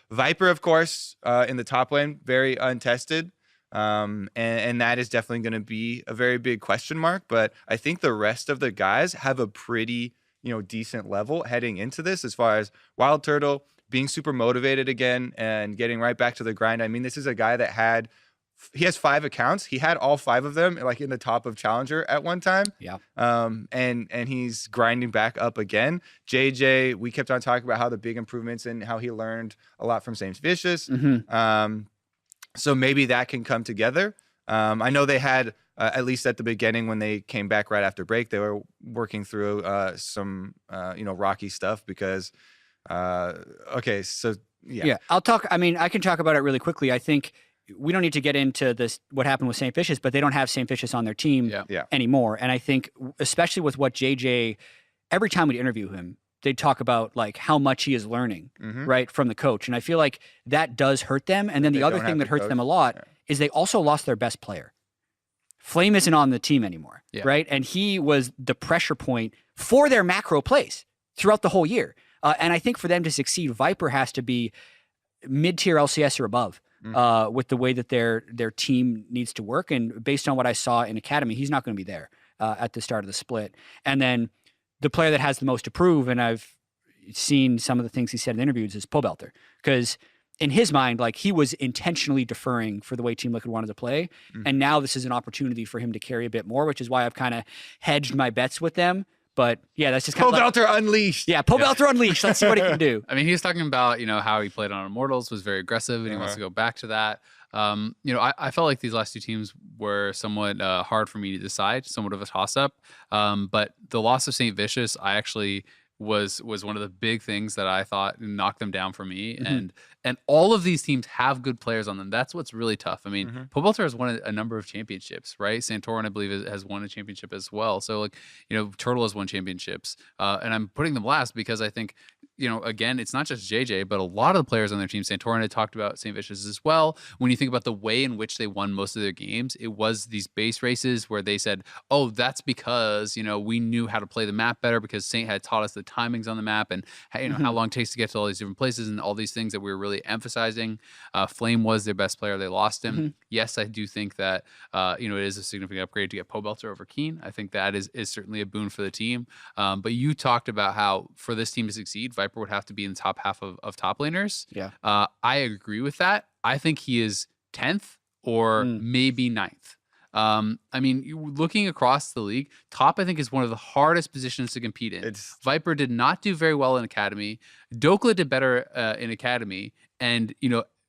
[SPEAKER 3] Viper, of course, in the top lane, very untested. And that is definitely going to be a very big question mark. But I think the rest of the guys have a pretty decent level heading into this, as far as Wild Turtle being super motivated again and getting right back to the grind. I mean, this is a guy that had he has 5 accounts. He had all 5 of them like in the top of Challenger at one time.
[SPEAKER 1] Yeah.
[SPEAKER 3] And he's grinding back up again. JJ, we kept on talking about how the big improvements and how he learned a lot from Saint Vicious. So maybe that can come together. I know they had, at least at the beginning when they came back right after break, they were working through some, rocky stuff because, okay, so yeah.
[SPEAKER 1] I'll talk. I mean, I can talk about it really quickly. I think we don't need to get into this, what happened with St. Vicious, but they don't have St. Vicious on their team anymore. And I think, especially with what JJ, every time we'd interview him, they'd talk about like how much he is learning, right, from the coach. And I feel like that does hurt them. And then the other thing that hurts them a lot is they also lost their best player. Flame isn't on the team anymore, right? And he was the pressure point for their macro plays throughout the whole year. And I think for them to succeed, Viper has to be mid-tier LCS or above with the way that their team needs to work. And based on what I saw in Academy, he's not going to be there at the start of the split. And then the player that has the most to prove, and I've seen some of the things he said in interviews, is Pobelter. Because in his mind, like, he was intentionally deferring for the way Team Liquid wanted to play. And now this is an opportunity for him to carry a bit more, which is why I've kind of hedged my bets with them. But yeah, that's just kind of
[SPEAKER 3] Pobelter unleashed.
[SPEAKER 1] Yeah, Pobelter unleashed. Let's see what he can do.
[SPEAKER 2] I mean, he was talking about, how he played on Immortals, was very aggressive, and he wants to go back to that. I felt like these last 2 teams were somewhat hard for me to decide, somewhat of a toss-up. But the loss of St. Vicious, I actually was one of the big things that I thought knocked them down for me. And all of these teams have good players on them. That's what's really tough. I mean, Pobelter has won a number of championships, right? Santorin, I believe, has won a championship as well. So, Turtle has won championships. And I'm putting them last because I think, again, it's not just JJ, but a lot of the players on their team. Santorin had talked about St. Vicious as well. When you think about the way in which they won most of their games, it was these base races where they said, oh, that's because, we knew how to play the map better because Saint had taught us the timings on the map and, how long it takes to get to all these different places and all these things that we were really emphasizing. Flame was their best player. They lost him. Yes, I do think that, it is a significant upgrade to get Pobelter over Keen. I think that is certainly a boon for the team. But you talked about how for this team to succeed, Viper would have to be in the top half of top laners.
[SPEAKER 1] Yeah.
[SPEAKER 2] I agree with that. I think he is 10th or maybe 9th. Looking across the league, top, I think, is one of the hardest positions to compete in. Viper did not do very well in Academy. Dokla did better in Academy. And,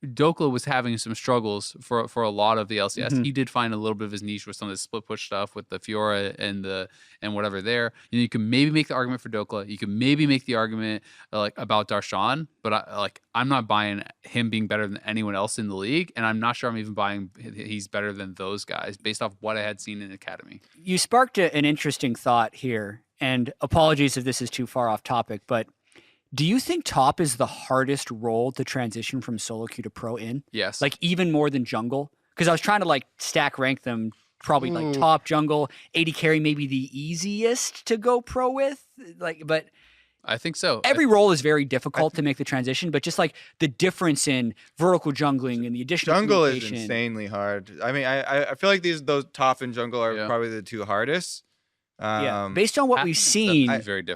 [SPEAKER 2] Dokla was having some struggles for a lot of the LCS. He did find a little bit of his niche with some of the split push stuff with the Fiora and whatever there. You can maybe make the argument for Dokla. You can maybe make the argument about Darshan, but I'm not buying him being better than anyone else in the league, and I'm not sure I'm even buying he's better than those guys based off what I had seen in Academy.
[SPEAKER 1] You sparked an interesting thought here, and apologies if this is too far off topic, but do you think top is the hardest role to transition from solo queue to pro in?
[SPEAKER 2] Yes.
[SPEAKER 1] Like even more than jungle? Because I was trying to stack rank them, probably like top, jungle, AD carry maybe the easiest to go pro with. But
[SPEAKER 2] I think so.
[SPEAKER 1] Every role is very difficult to make the transition, but just the difference in vertical jungling and the additional
[SPEAKER 3] jungle is insanely hard. I mean, I feel like those top and jungle are probably the 2 hardest.
[SPEAKER 1] Based on what we've seen,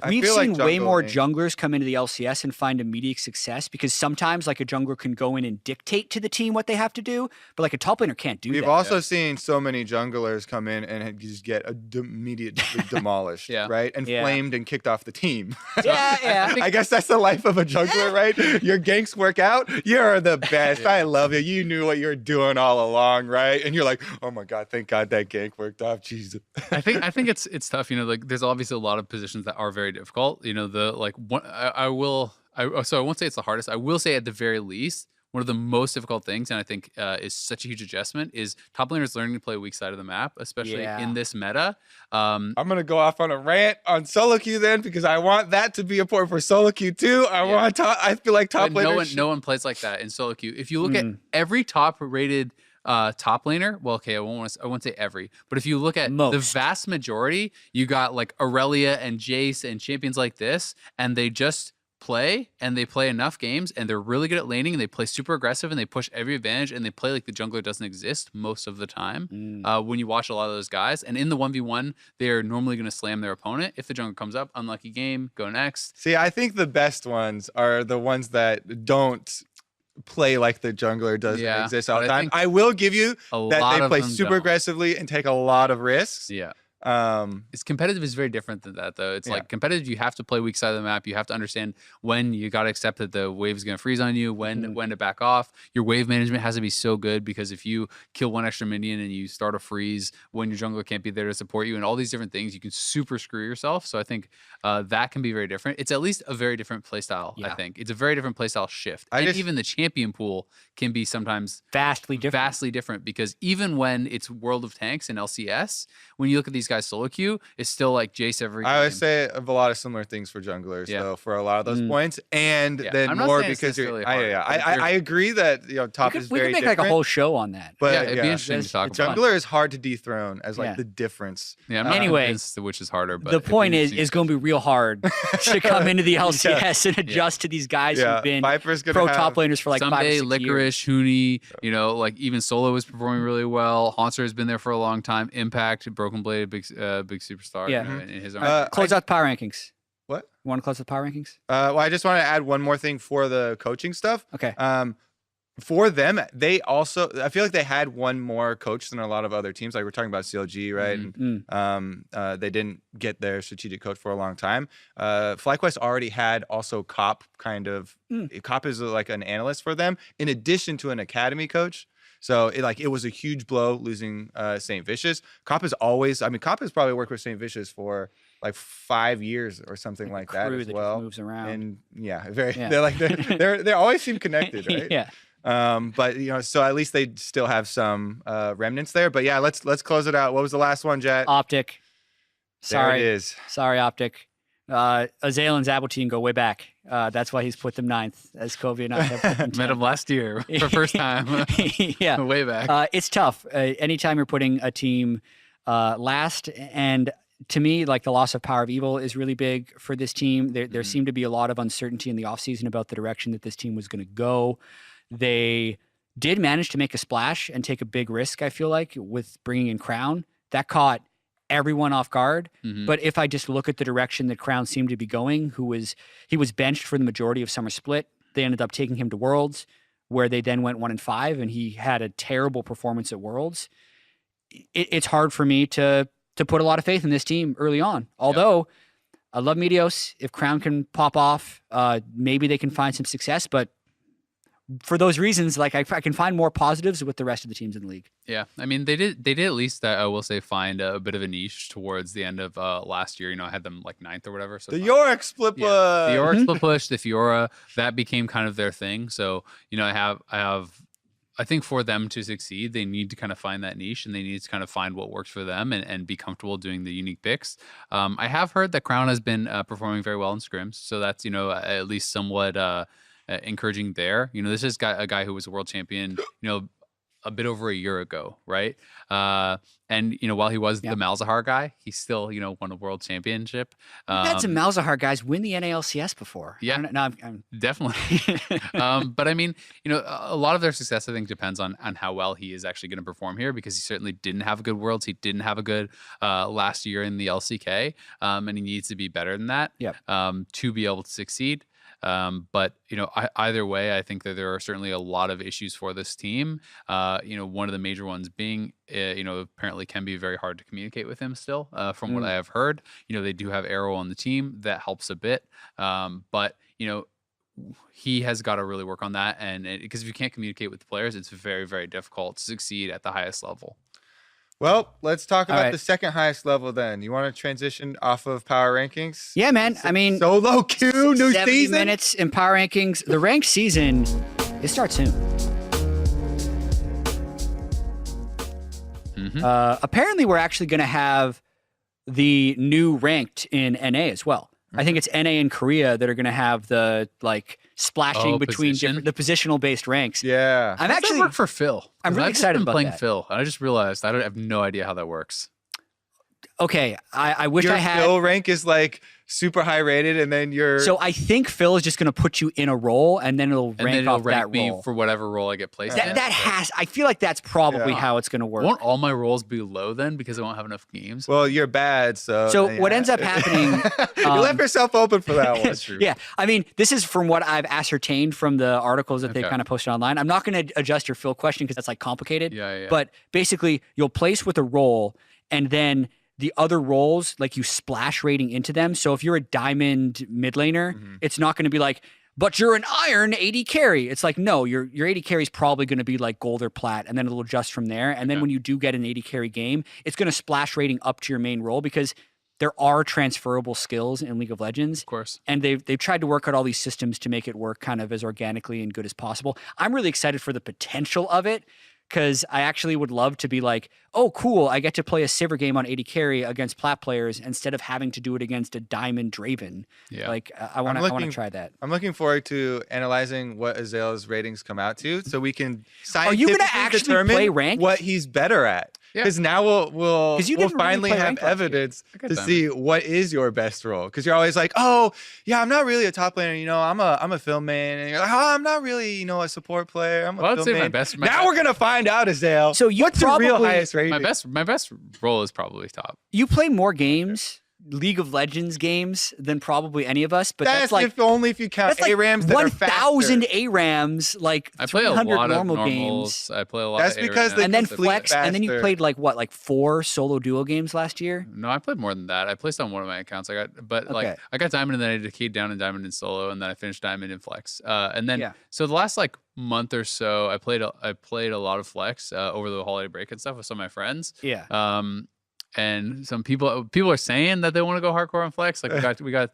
[SPEAKER 1] we've seen way more junglers come into the LCS and find immediate success because sometimes a jungler can go in and dictate to the team what they have to do, but a top laner can't do that.
[SPEAKER 3] We've also seen so many junglers come in and just get immediately demolished, right? And flamed and kicked off the team. I guess that's the life of a jungler, right? Your ganks work out. You're the best. I love you. You knew what you were doing all along, right? And you're like, oh my God, thank God that gank worked off. Jesus.
[SPEAKER 2] I think it's tough. There's obviously a lot of positions that are very difficult. I won't say it's the hardest. I will say at the very least, one of the most difficult things, and I think is such a huge adjustment, is top laners learning to play a weak side of the map, especially in this meta.
[SPEAKER 3] I'm going to go off on a rant on solo queue then, because I want that to be important for solo queue too. I feel like top laners...
[SPEAKER 2] No one plays like that in solo queue. If you look at every top rated top laner, well, okay, I won't say every, but if you look at the vast majority, you got Aurelia and Jace and champions like this, and they just play and they play enough games and they're really good at laning and they play super aggressive and they push every advantage and they play like the jungler doesn't exist most of the time. When you watch a lot of those guys, and in the 1v1, they're normally going to slam their opponent. If the jungler comes up, unlucky game, go next.
[SPEAKER 3] See, I think the best ones are the ones that don't play like the jungler doesn't exist all the time. I will give you that they play super aggressively and take a lot of risks.
[SPEAKER 2] Yeah. It's competitive is very different than that, though. It's like competitive, you have to play weak side of the map. You have to understand when you got to accept that the wave is going to freeze on you, when to back off. Your wave management has to be so good, because if you kill one extra minion and you start a freeze when your jungler can't be there to support you and all these different things, you can super screw yourself. So I think that can be very different. It's at least a very different playstyle, I think. It's a very different playstyle shift. Even the champion pool can be sometimes vastly different, because even when it's World of Tanks and LCS, when you look at these guys solo queue, is still like Jace every game.
[SPEAKER 3] I would say a lot of similar things for junglers, though, for a lot of those points, and then more because I agree that top is very different. We could make
[SPEAKER 1] like a whole show on that.
[SPEAKER 3] But
[SPEAKER 2] it'd be interesting to talk about.
[SPEAKER 3] Jungler is hard to dethrone as like the difference.
[SPEAKER 2] Yeah, I'm not convinced which is harder. But
[SPEAKER 1] the point is going to be real hard to come into the LCS and adjust to these guys who've been pro top laners for like 5 or 6 years.
[SPEAKER 2] Licorice, Huni, like even Solo is performing really well. Haunter has been there for a long time. Impact, Broken Blade, big superstar. In his own.
[SPEAKER 1] Close out the power rankings.
[SPEAKER 3] What?
[SPEAKER 1] You want to close the power rankings?
[SPEAKER 3] Well, I just want to add one more thing for the coaching stuff.
[SPEAKER 1] Okay.
[SPEAKER 3] For them, they also, I feel like they had one more coach than a lot of other teams. Like we're talking about CLG, right? And they didn't get their strategic coach for a long time. FlyQuest already had also Cop kind of. Cop is like an analyst for them, in addition to an academy coach. So it was a huge blow losing St. Vicious. Cop has probably worked with St. Vicious for like 5 years or something like that as well.
[SPEAKER 1] Moves around.
[SPEAKER 3] And they always seem connected, right?
[SPEAKER 1] Yeah.
[SPEAKER 3] But so at least they still have some remnants there. But yeah, let's close it out. What was the last one, Jatt?
[SPEAKER 1] Optic. Sorry.
[SPEAKER 3] There it is.
[SPEAKER 1] Sorry, Optic. Azael and Zabutein go way back. That's why he's put them 9th, as Kobe and I have put them 10th.
[SPEAKER 2] Met him last year for first time.
[SPEAKER 1] Yeah.
[SPEAKER 2] Way back.
[SPEAKER 1] It's tough. Anytime you're putting a team last, and to me, like the loss of Power of Evil is really big for this team. There seemed to be a lot of uncertainty in the offseason about the direction that this team was going to go. They did manage to make a splash and take a big risk, I feel like, with bringing in Crown. That caught everyone off guard. But if I just look at the direction that Crown seemed to be going, he was benched for the majority of Summer Split. They ended up taking him to Worlds, where they then went 1-5, and he had a terrible performance at Worlds. It's hard for me to put a lot of faith in this team early on. Although I love Meteos. If Crown can pop off, maybe they can find some success. But for those reasons, like I can find more positives with the rest of the teams in the league.
[SPEAKER 2] Yeah, I mean they did at least I will say find a bit of a niche towards the end of last year. I had them like 9th or whatever. So
[SPEAKER 3] the Yorick split push,
[SPEAKER 2] the Yorick split push, the Fiora, that became kind of their thing. So I think for them to succeed, they need to kind of find that niche, and they need to kind of find what works for them and be comfortable doing the unique picks. I have heard that Crown has been performing very well in scrims, so that's at least somewhat encouraging there. This is a guy who was a world champion, a bit over a year ago, right? And while he was the Malzahar guy, he still won a world championship.
[SPEAKER 1] We've had some Malzahar guys win the NA LCS before.
[SPEAKER 2] Yeah, I'm definitely. But I mean, a lot of their success, I think, depends on how well he is actually going to perform here, because he certainly didn't have a good Worlds. He didn't have a good last year in the LCK, and he needs to be better than that to be able to succeed. But either way, I think that there are certainly a lot of issues for this team. One of the major ones being, apparently can be very hard to communicate with him still. From what I have heard, they do have Arrow on the team that helps a bit. But he has got to really work on that, and because if you can't communicate with the players, it's very, very difficult to succeed at the highest level.
[SPEAKER 3] Well, let's talk about the second highest level then. You want to transition off of power rankings?
[SPEAKER 1] Yeah, man. I mean,
[SPEAKER 3] solo queue, new
[SPEAKER 1] 70
[SPEAKER 3] season.
[SPEAKER 1] minutes in power rankings. The ranked season, it starts soon. Apparently, we're actually going to have the new ranked in NA as well. I think it's NA and Korea that are going to have the splashing between the positional based ranks.
[SPEAKER 3] Yeah,
[SPEAKER 2] How does that work for Phil?
[SPEAKER 1] I'm really excited about
[SPEAKER 2] playing
[SPEAKER 1] that.
[SPEAKER 2] Phil, and I just realized I have no idea how that works.
[SPEAKER 1] Okay, I wish
[SPEAKER 3] Your
[SPEAKER 1] I had.
[SPEAKER 3] Phil rank is like super high rated, and then you're.
[SPEAKER 1] So I think Phil is just going to put you in a role, and then it'll
[SPEAKER 2] and
[SPEAKER 1] rank
[SPEAKER 2] then it'll
[SPEAKER 1] off
[SPEAKER 2] rank
[SPEAKER 1] that
[SPEAKER 2] me
[SPEAKER 1] role.
[SPEAKER 2] for whatever role I get placed in.
[SPEAKER 1] I feel like that's probably how it's going to work.
[SPEAKER 2] Won't all my roles be low then because I won't have enough games?
[SPEAKER 3] Well, you're bad,
[SPEAKER 1] So what ends up happening?
[SPEAKER 3] You left yourself open for that one.
[SPEAKER 2] That's true.
[SPEAKER 1] Yeah, I mean, this is from what I've ascertained from the articles that they've kind of posted online. I'm not going to adjust your Phil question because that's like complicated.
[SPEAKER 2] Yeah.
[SPEAKER 1] But basically, you'll place with a role, and then the other roles, like you splash rating into them. So if you're a diamond mid laner, it's not going to be like, but you're an iron 80 carry. It's like, no, your 80 carry is probably going to be like gold or plat, and then it'll adjust from there. And then when you do get an 80 carry game, it's going to splash rating up to your main role because there are transferable skills in League of Legends.
[SPEAKER 2] Of course.
[SPEAKER 1] And they've tried to work out all these systems to make it work kind of as organically and good as possible. I'm really excited for the potential of it, because I actually would love to be like, oh, cool, I get to play a Sivir game on 80 carry against plat players instead of having to do it against a Diamond Draven.
[SPEAKER 2] Yeah.
[SPEAKER 1] Like, I want to try that.
[SPEAKER 3] I'm looking forward to analyzing what Azael's ratings come out to, so we can
[SPEAKER 1] Are you
[SPEAKER 3] scientifically
[SPEAKER 1] gonna actually
[SPEAKER 3] determine
[SPEAKER 1] play ranked?
[SPEAKER 3] what he's better at. Because now we'll
[SPEAKER 1] you didn't really
[SPEAKER 3] finally
[SPEAKER 1] play
[SPEAKER 3] have
[SPEAKER 1] ranked last year.
[SPEAKER 3] evidence to
[SPEAKER 2] diamond.
[SPEAKER 3] see what is your best role. Because you're always like, oh yeah, I'm not really a top laner. You know, I'm a film main, and you're like, oh, I'm not really, you know, a support player. I'm a
[SPEAKER 2] Well, I'd
[SPEAKER 3] film
[SPEAKER 2] say
[SPEAKER 3] main.
[SPEAKER 2] my best.
[SPEAKER 3] Now we're gonna find out, Azael.
[SPEAKER 1] So you
[SPEAKER 3] what's your real
[SPEAKER 1] probably-
[SPEAKER 3] highest rating?
[SPEAKER 2] My best role is probably top.
[SPEAKER 1] You play more games, League of Legends games, than probably any of us, but that's like
[SPEAKER 3] if you count
[SPEAKER 1] that's like
[SPEAKER 3] ARAMs that are
[SPEAKER 1] 1,000
[SPEAKER 3] faster.
[SPEAKER 1] ARAMs, like
[SPEAKER 2] I play a
[SPEAKER 1] 300
[SPEAKER 2] lot of
[SPEAKER 1] normal
[SPEAKER 2] normals.
[SPEAKER 1] games.
[SPEAKER 2] I play a lot.
[SPEAKER 3] That's
[SPEAKER 2] of
[SPEAKER 3] because
[SPEAKER 2] ARAMs.
[SPEAKER 3] they
[SPEAKER 1] And then
[SPEAKER 3] complete
[SPEAKER 1] flex, and then you
[SPEAKER 3] faster.
[SPEAKER 1] played like 4 solo duo games last year.
[SPEAKER 2] No, I played more than that. I placed on one of my accounts. I got diamond, and then I decayed down in diamond in solo, and then I finished diamond in flex. And then so the last like month or so, I played a lot of flex over the holiday break and stuff with some of my friends.
[SPEAKER 1] Yeah.
[SPEAKER 2] And some people are saying that they want to go hardcore on flex. Like we got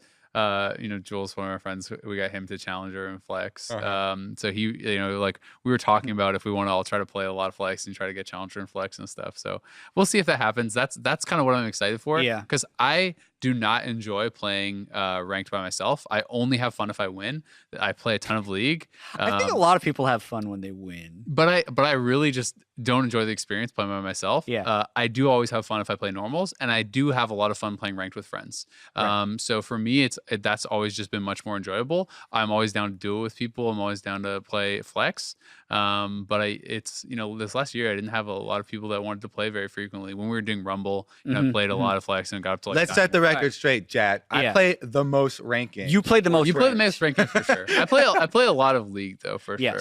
[SPEAKER 2] Jules, one of our friends, we got him to challenger and flex. So he, like we were talking about if we want to all try to play a lot of flex and try to get challenger and flex and stuff. So we'll see if that happens. That's kind of what I'm excited for.
[SPEAKER 1] Yeah.
[SPEAKER 2] Because I do not enjoy playing ranked by myself. I only have fun if I win. I play a ton of League.
[SPEAKER 1] I think a lot of people have fun when they win.
[SPEAKER 2] But I really just don't enjoy the experience playing by myself.
[SPEAKER 1] Yeah.
[SPEAKER 2] I do always have fun if I play normals, and I do have a lot of fun playing ranked with friends.
[SPEAKER 1] Right.
[SPEAKER 2] So for me, that's always just been much more enjoyable. I'm always down to do it with people. I'm always down to play flex. But it's this last year I didn't have a lot of people that wanted to play very frequently. When we were doing Rumble, I played a lot of flex and got up to like.
[SPEAKER 3] Let's set the record straight, Jatt. I play the most ranking.
[SPEAKER 1] You played the most.
[SPEAKER 2] You play the most ranking for sure. I play a lot of League though for sure.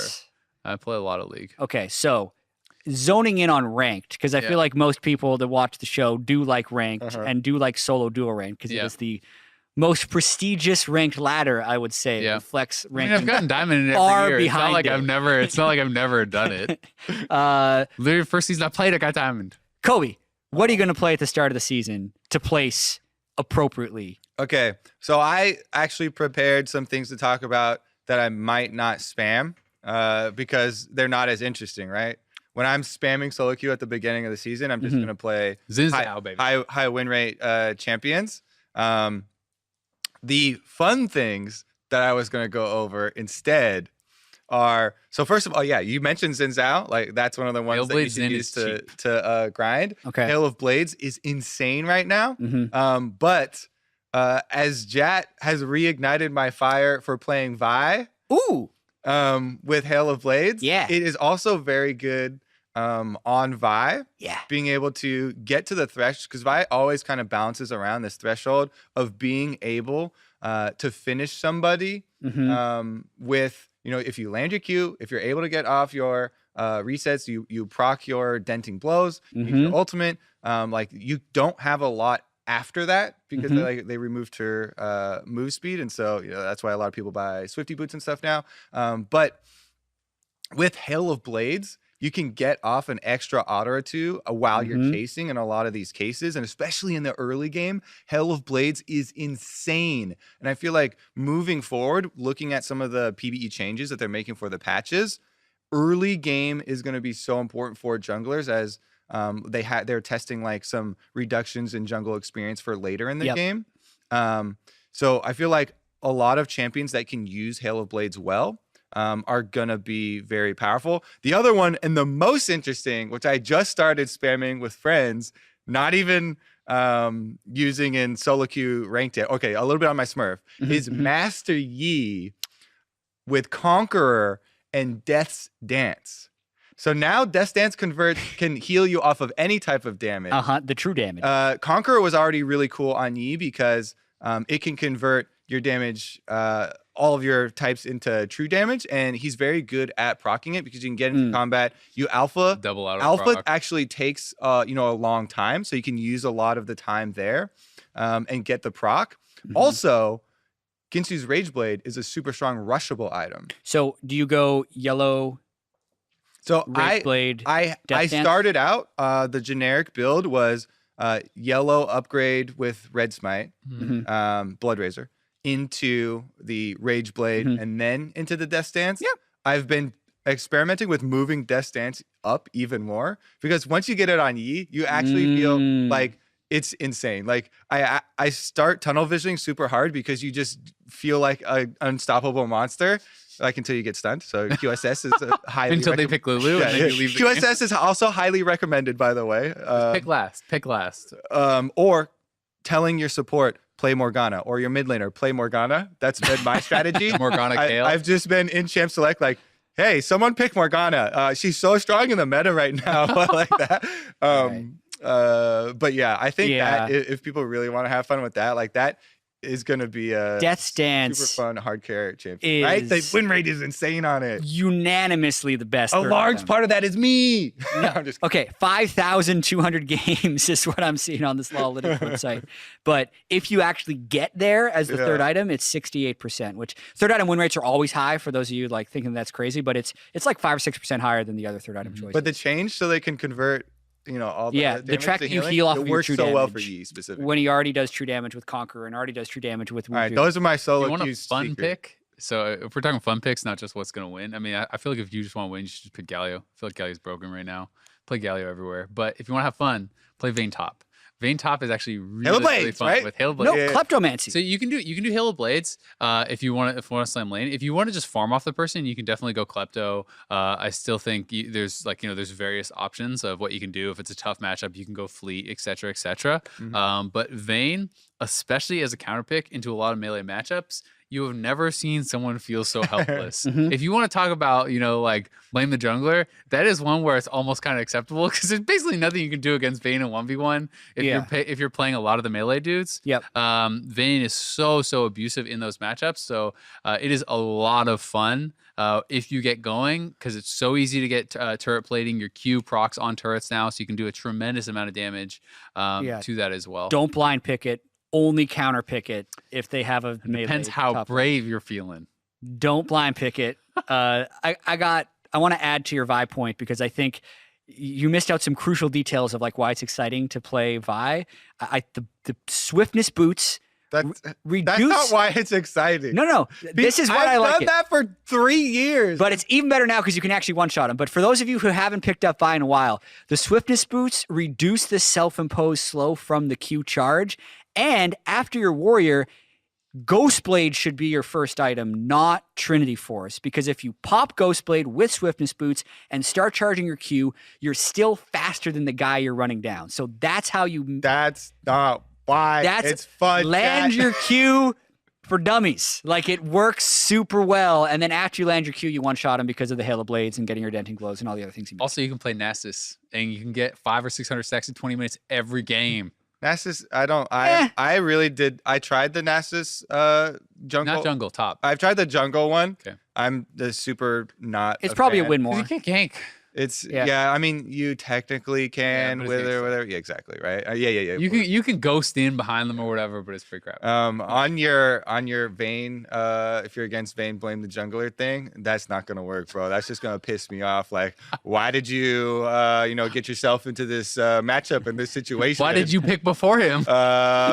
[SPEAKER 2] I play a lot of League.
[SPEAKER 1] Okay, so zoning in on ranked, because I feel like most people that watch the show do like ranked and do like solo duo ranked, because it is the most prestigious ranked ladder, I would say.
[SPEAKER 2] Yeah.
[SPEAKER 1] The flex
[SPEAKER 2] I mean,
[SPEAKER 1] ranking.
[SPEAKER 2] I've gotten diamond in it
[SPEAKER 1] far
[SPEAKER 2] every year. It's not
[SPEAKER 1] behind
[SPEAKER 2] like
[SPEAKER 1] it.
[SPEAKER 2] It's not like I've never done it. Literally, first season I played, I got diamond.
[SPEAKER 1] Kobe, what are you going to play at the start of the season to place appropriately?
[SPEAKER 3] Okay, so I actually prepared some things to talk about that I might not spam because they're not as interesting, right? When I'm spamming solo queue at the beginning of the season, I'm just going to play high win rate champions. The fun things that I was going to go over instead are, so first of all, you mentioned Xin Zhao. Like that's one of the ones that you can use to grind.
[SPEAKER 1] Okay.
[SPEAKER 3] Hail of Blades is insane right now. But as Jatt has reignited my fire for playing Vi with Hail of Blades, it is also very good on Vi.
[SPEAKER 1] Yeah.
[SPEAKER 3] Being able to get to the threshold, because Vi always kind of bounces around this threshold of being able to finish somebody with, if you land your Q, if you're able to get off your resets, you proc your denting blows, use your ultimate, like you don't have a lot after that because they removed her move speed, and so that's why a lot of people buy Swifty boots and stuff now. But with Hail of Blades, you can get off an extra auto or two while you're chasing in a lot of these cases, and especially in the early game, Hail of Blades is insane. And I feel like moving forward, looking at some of the PvE changes that they're making for the patches, early game is going to be so important for junglers as they're testing like some reductions in jungle experience for later in the game. So I feel like a lot of champions that can use Hail of Blades well are gonna be very powerful. The other one and the most interesting, which I just started spamming with friends, not even using in solo queue ranked it. Okay, a little bit on my Smurf is Master Yi with Conqueror and Death's Dance. So now Death's Dance can heal you off of any type of damage.
[SPEAKER 1] The true damage.
[SPEAKER 3] Conqueror was already really cool on Yi because it can convert your damage, all of your types into true damage, and he's very good at proccing it because you can get into combat. You
[SPEAKER 2] double out of
[SPEAKER 3] alpha
[SPEAKER 2] proc.
[SPEAKER 3] actually takes a long time, so you can use a lot of the time there and get the proc. Also, Ginsu's Rage Blade is a super strong rushable item.
[SPEAKER 1] So do you go yellow?
[SPEAKER 3] So
[SPEAKER 1] Rage Blade,
[SPEAKER 3] I
[SPEAKER 1] Death Dance?
[SPEAKER 3] started out the generic build was yellow upgrade with Red Smite, Blood Razor, into the Rage Blade, and then into the Death Dance.
[SPEAKER 1] Yep.
[SPEAKER 3] I've been experimenting with moving Death Dance up even more because once you get it on Yi, you actually feel like it's insane. Like I start tunnel visioning super hard because you just feel like an unstoppable monster. Like until you get stunned. So QSS is highly
[SPEAKER 2] until they pick Lulu and then you leave the
[SPEAKER 3] QSS
[SPEAKER 2] game.
[SPEAKER 3] is also highly recommended, by the way.
[SPEAKER 2] Pick last.
[SPEAKER 3] Or telling your support, play Morgana, or your mid laner, play Morgana. That's been my strategy.
[SPEAKER 2] Morgana Kale.
[SPEAKER 3] I've just been in Champ Select like, hey, someone pick Morgana. She's so strong in the meta right now. Like that. But yeah, I think that if people really want to have fun with that, like that is going to be a
[SPEAKER 1] Death's Dance
[SPEAKER 3] super fun hard carry champion, right? The win rate is insane on it.
[SPEAKER 1] Unanimously the best.
[SPEAKER 3] A large part of that is me. No, I'm just
[SPEAKER 1] okay, 5,200 games is what I'm seeing on this Lawlytics website. But if you actually get there as the third item, it's 68%, which third item win rates are always high for those of you like thinking that's crazy, but it's like 5 or 6% higher than the other third item choices.
[SPEAKER 3] But the change so they can convert all the
[SPEAKER 1] the track that you heal off of your
[SPEAKER 3] works
[SPEAKER 1] true
[SPEAKER 3] so
[SPEAKER 1] damage
[SPEAKER 3] well for Yi specifically.
[SPEAKER 1] when he already does true damage with Conqueror and already does true damage with Wuju.
[SPEAKER 3] All right, those are my solo
[SPEAKER 2] You want a
[SPEAKER 3] queues.
[SPEAKER 2] fun pick? So if we're talking fun picks, not just what's going to win. I mean, I feel like if you just want to win, you should just pick Galio. I feel like Galio's broken right now. Play Galio everywhere. But if you want to have fun, play Vayne Top. Vayne Top is actually really fun
[SPEAKER 3] right?
[SPEAKER 2] with Hail Blades.
[SPEAKER 1] No, Kleptomancy.
[SPEAKER 2] So you can do Hail Blades if you want to slam lane. If you want to just farm off the person, you can definitely go Klepto. I still think there's there's various options of what you can do. If it's a tough matchup, you can go Fleet, etc., etc. But Vayne, especially as a counter pick into a lot of melee matchups, you have never seen someone feel so helpless. If you want to talk about, like blame the jungler, that is one where it's almost kind of acceptable because there's basically nothing you can do against Vayne in 1v1 if you're playing a lot of the melee dudes.
[SPEAKER 1] Yep.
[SPEAKER 2] Vayne is so abusive in those matchups. So it is a lot of fun if you get going because it's so easy to get turret plating. Your Q procs on turrets now, so you can do a tremendous amount of damage to that as well.
[SPEAKER 1] Don't blind pick it. Only counter pick it if they have a melee.
[SPEAKER 2] Depends how brave you're feeling.
[SPEAKER 1] Don't blind pick it. I want to add to your Vi point because I think you missed out some crucial details of like why it's exciting to play Vi. The swiftness boots.
[SPEAKER 3] That's
[SPEAKER 1] reduce.
[SPEAKER 3] not why it's exciting.
[SPEAKER 1] No. This is what I like.
[SPEAKER 3] I've done that for 3 years.
[SPEAKER 1] But it's even better now because you can actually one-shot them. But for those of you who haven't picked up Vi in a while, the swiftness boots reduce the self-imposed slow from the Q charge. And after your warrior, Ghostblade should be your first item, not Trinity Force. Because if you pop Ghostblade with Swiftness Boots and start charging your Q, you're still faster than the guy you're running down. So that's how you...
[SPEAKER 3] That's not why it's fun.
[SPEAKER 1] Land your Q for dummies. Like, it works super well. And then after you land your Q, you one-shot him because of the Hail of Blades and getting your Denting Glows and all the other things you mentioned.
[SPEAKER 2] Also, you can play Nasus, and you can get 500 or 600 stacks in 20 minutes every game.
[SPEAKER 3] Nasus, I really did. I tried the Nasus jungle.
[SPEAKER 2] Not jungle, top.
[SPEAKER 3] I've tried the jungle one.
[SPEAKER 2] Okay.
[SPEAKER 3] I'm the super not.
[SPEAKER 1] It's probably
[SPEAKER 3] fan.
[SPEAKER 1] a win more.
[SPEAKER 2] You can't gank.
[SPEAKER 3] It's I mean, you technically can with it or whatever. Yeah, exactly. Right. Yeah.
[SPEAKER 2] You can ghost in behind them or whatever, but it's pretty crap.
[SPEAKER 3] On your Vayne, if you're against Vayne, blame the jungler thing. That's not gonna work, bro. That's just gonna piss me off. Like, why did you get yourself into this matchup in this situation?
[SPEAKER 2] Why did you pick before him?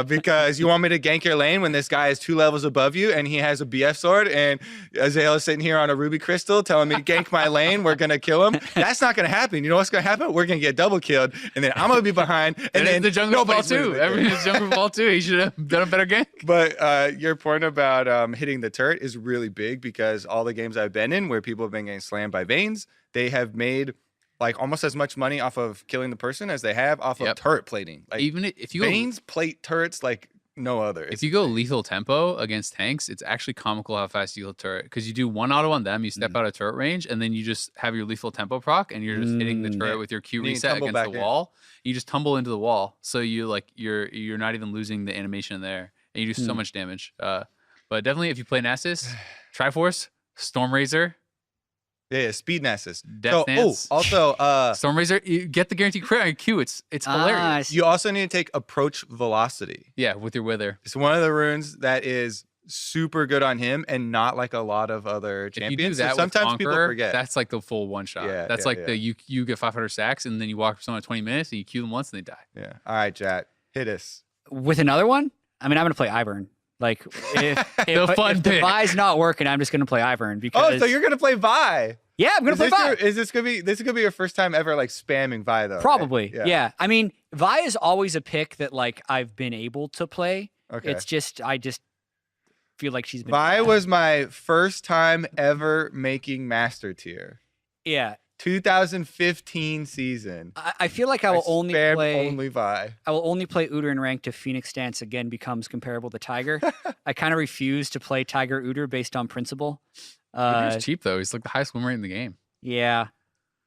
[SPEAKER 3] Because you want me to gank your lane when this guy is 2 levels above you and he has a BF sword and Azael is sitting here on a ruby crystal telling me to gank my lane. We're gonna kill him. That's not going to happen. You know what's going to happen? We're going to get double killed, and then I'm going to be behind, and then
[SPEAKER 2] the jungle ball too. Everything's jungle ball too. He should have done a better game.
[SPEAKER 3] But your point about hitting the turret is really big because all the games I've been in where people have been getting slammed by Vaynes, they have made like almost as much money off of killing the person as they have off of turret plating. Like
[SPEAKER 2] even if you
[SPEAKER 3] Vayne's plate turrets like no other.
[SPEAKER 2] If you go lethal tempo against tanks, it's actually comical how fast you kill turret, because you do one auto on them, you step out of turret range, and then you just have your lethal tempo proc, and you're just hitting the turret with your Q reset against the wall. You just tumble into the wall, so you like you're not even losing the animation there, and you do so much damage. But definitely, if you play Nasus, Triforce, Stormrazor.
[SPEAKER 3] Yeah, speed Nasus.
[SPEAKER 2] Death Dance.
[SPEAKER 3] Also,
[SPEAKER 2] Stormrazor, you get the guaranteed crit on your Q. It's hilarious.
[SPEAKER 3] You also need to take approach velocity.
[SPEAKER 2] Yeah, with your Wither.
[SPEAKER 3] It's one of the runes that is super good on him and not like a lot of other champions.
[SPEAKER 2] If you do that
[SPEAKER 3] so sometimes
[SPEAKER 2] with Conqueror,
[SPEAKER 3] people forget.
[SPEAKER 2] that's like the full one shot.
[SPEAKER 3] Yeah,
[SPEAKER 2] that's you get 500 sacks, and then you walk up to someone at 20 minutes and you Q them once and they die.
[SPEAKER 3] Yeah. All right, Jatt, hit us.
[SPEAKER 1] With another one? I mean, I'm going to play Ivern. Like, if the Vi's not working, I'm just going to play Ivern because.
[SPEAKER 3] Oh, so you're going to play Vi?
[SPEAKER 1] Yeah, I'm going to play Vi.
[SPEAKER 3] Is this going to be your first time ever like spamming Vi though?
[SPEAKER 1] Probably.
[SPEAKER 3] Right?
[SPEAKER 1] Yeah. I mean, Vi is always a pick that like I've been able to play.
[SPEAKER 3] Okay.
[SPEAKER 1] It's just I just feel like she's been.
[SPEAKER 3] Vi was my first time ever making master tier.
[SPEAKER 1] Yeah.
[SPEAKER 3] 2015 season.
[SPEAKER 1] I feel like I will only play
[SPEAKER 3] Vi.
[SPEAKER 1] I will only play Udyr in ranked if Phoenix Stance again becomes comparable to Tiger. I kind of refuse to play Tiger Udyr based on principle.
[SPEAKER 2] Udyr's cheap though. He's like the highest win rate in the game.
[SPEAKER 1] Yeah,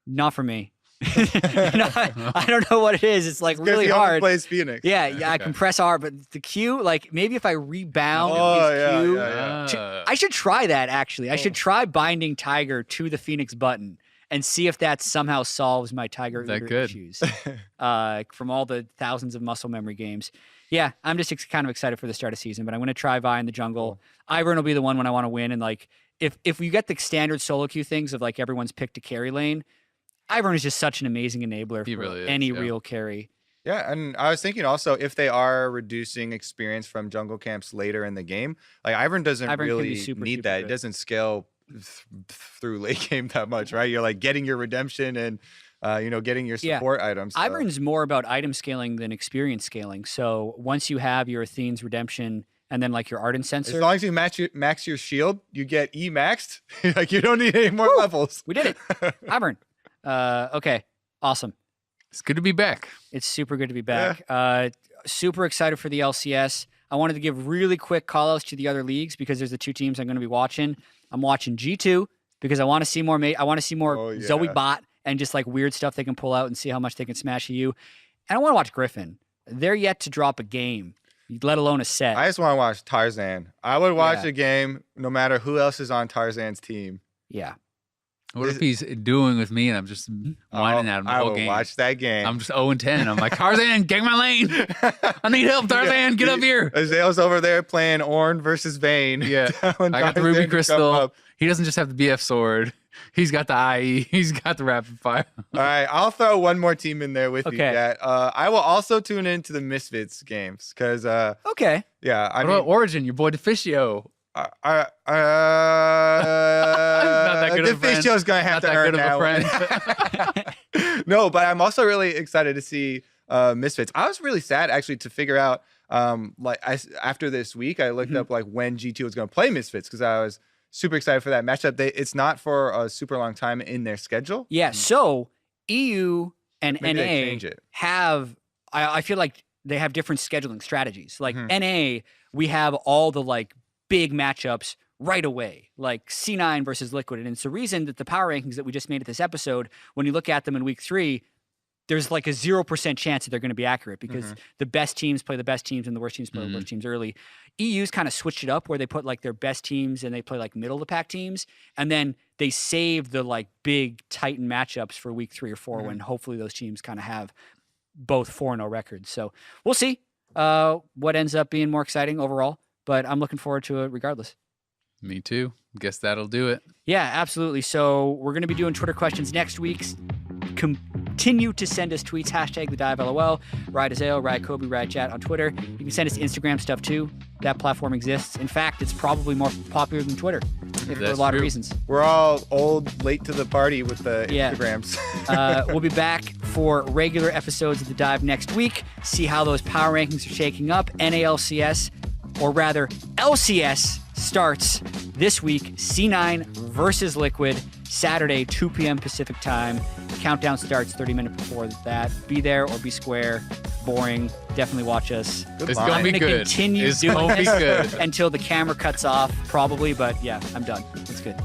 [SPEAKER 1] not for me. I don't know what it is. It's like really hard.
[SPEAKER 3] Plays Phoenix.
[SPEAKER 1] Yeah, okay. I can press R, but the Q, like maybe if I rebound Q, I should try that actually. I should try binding Tiger to the Phoenix button and see if that somehow solves my Tiger Udyr issues from all the thousands of muscle memory games. Yeah, I'm just kind of excited for the start of season, but I'm going to try Vi in the jungle. Ivern will be the one when I want to win, and like if we get the standard solo queue things of like everyone's picked a carry lane, Ivern is just such an amazing enabler for any real carry.
[SPEAKER 3] Yeah, and I was thinking also if they are reducing experience from jungle camps later in the game, like Ivern doesn't really need that. It doesn't scale through late game that much, right? You're like getting your redemption and getting your support items. So.
[SPEAKER 1] Ivern's more about item scaling than experience scaling. So once you have your Athene's redemption and then like your Ardent Sensor,
[SPEAKER 3] as long as you max your shield, you get E maxed. Like you don't need any more levels.
[SPEAKER 1] We did it, Ivern. Okay, awesome.
[SPEAKER 2] It's good to be back.
[SPEAKER 1] It's super good to be back. Yeah. Super excited for the LCS. I wanted to give really quick call-outs to the other leagues because there's the two teams I'm going to be watching. I'm watching G2 because I want to see more Zoe bot and just like weird stuff they can pull out and see how much they can smash you. And I want to watch Griffin. They're yet to drop a game, let alone a set.
[SPEAKER 3] I just want to watch Tarzan. I would watch a game no matter who else is on Tarzan's team.
[SPEAKER 1] Yeah.
[SPEAKER 2] What if he's doing with me and I'm just whining at him the whole game?
[SPEAKER 3] I will watch that game.
[SPEAKER 2] I'm just 0-10. I'm like, Tarzan, get my lane. I need help, Tarzan. Get up here.
[SPEAKER 3] Azael's over there playing Ornn versus Vayne.
[SPEAKER 2] Yeah. I got the Ruby Crystal. He doesn't just have the BF sword. He's got the IE. He's got the rapid fire.
[SPEAKER 3] All right. I'll throw one more team in there with you, Jatt. I will also tune into the Misfits games because
[SPEAKER 1] okay.
[SPEAKER 3] Yeah.
[SPEAKER 2] What about Origin, your boy Deficio?
[SPEAKER 3] Deficio's gonna have to earn that one. No, but I'm also really excited to see Misfits. I was really sad actually to figure out after this week I looked up like when G2 was gonna play Misfits because I was super excited for that matchup. It's not for a super long time in their schedule.
[SPEAKER 1] Yeah, so EU and NA have I feel like they have different scheduling strategies. Like NA, we have all the like big matchups right away, like C9 versus Liquid. And it's the reason that the power rankings that we just made at this episode, when you look at them in week 3, there's like a 0% chance that they're going to be accurate because the best teams play the best teams and the worst teams play the worst teams early. EU's kind of switched it up where they put like their best teams and they play like middle of the pack teams. And then they save the like big Titan matchups for week 3 or 4 when hopefully those teams kind of have both 4-0 records. So we'll see what ends up being more exciting overall. But I'm looking forward to it regardless.
[SPEAKER 2] Me too. Guess that'll do it.
[SPEAKER 1] Yeah, absolutely. So we're going to be doing Twitter questions next week. Continue to send us tweets, #TheDiveLOL, Ride Azael, Ride Kobe, Ride Jatt on Twitter. You can send us Instagram stuff too. That platform exists. In fact, it's probably more popular than Twitter for a lot of reasons.
[SPEAKER 3] We're all old, late to the party with the Instagrams.
[SPEAKER 1] We'll be back for regular episodes of The Dive next week. See how those power rankings are shaking up. NA LCS, or rather LCS, starts this week. C9 versus Liquid. Saturday, 2 p.m. Pacific time. Countdown starts 30 minutes before that. Be there or be square. Boring. Definitely watch us.
[SPEAKER 3] Good
[SPEAKER 2] It's
[SPEAKER 3] line.
[SPEAKER 2] gonna be
[SPEAKER 1] I'm gonna
[SPEAKER 2] good.
[SPEAKER 1] continue
[SPEAKER 2] It's
[SPEAKER 1] doing
[SPEAKER 2] gonna be
[SPEAKER 1] this
[SPEAKER 2] good.
[SPEAKER 1] until the camera cuts off, probably. But yeah, I'm done. It's good.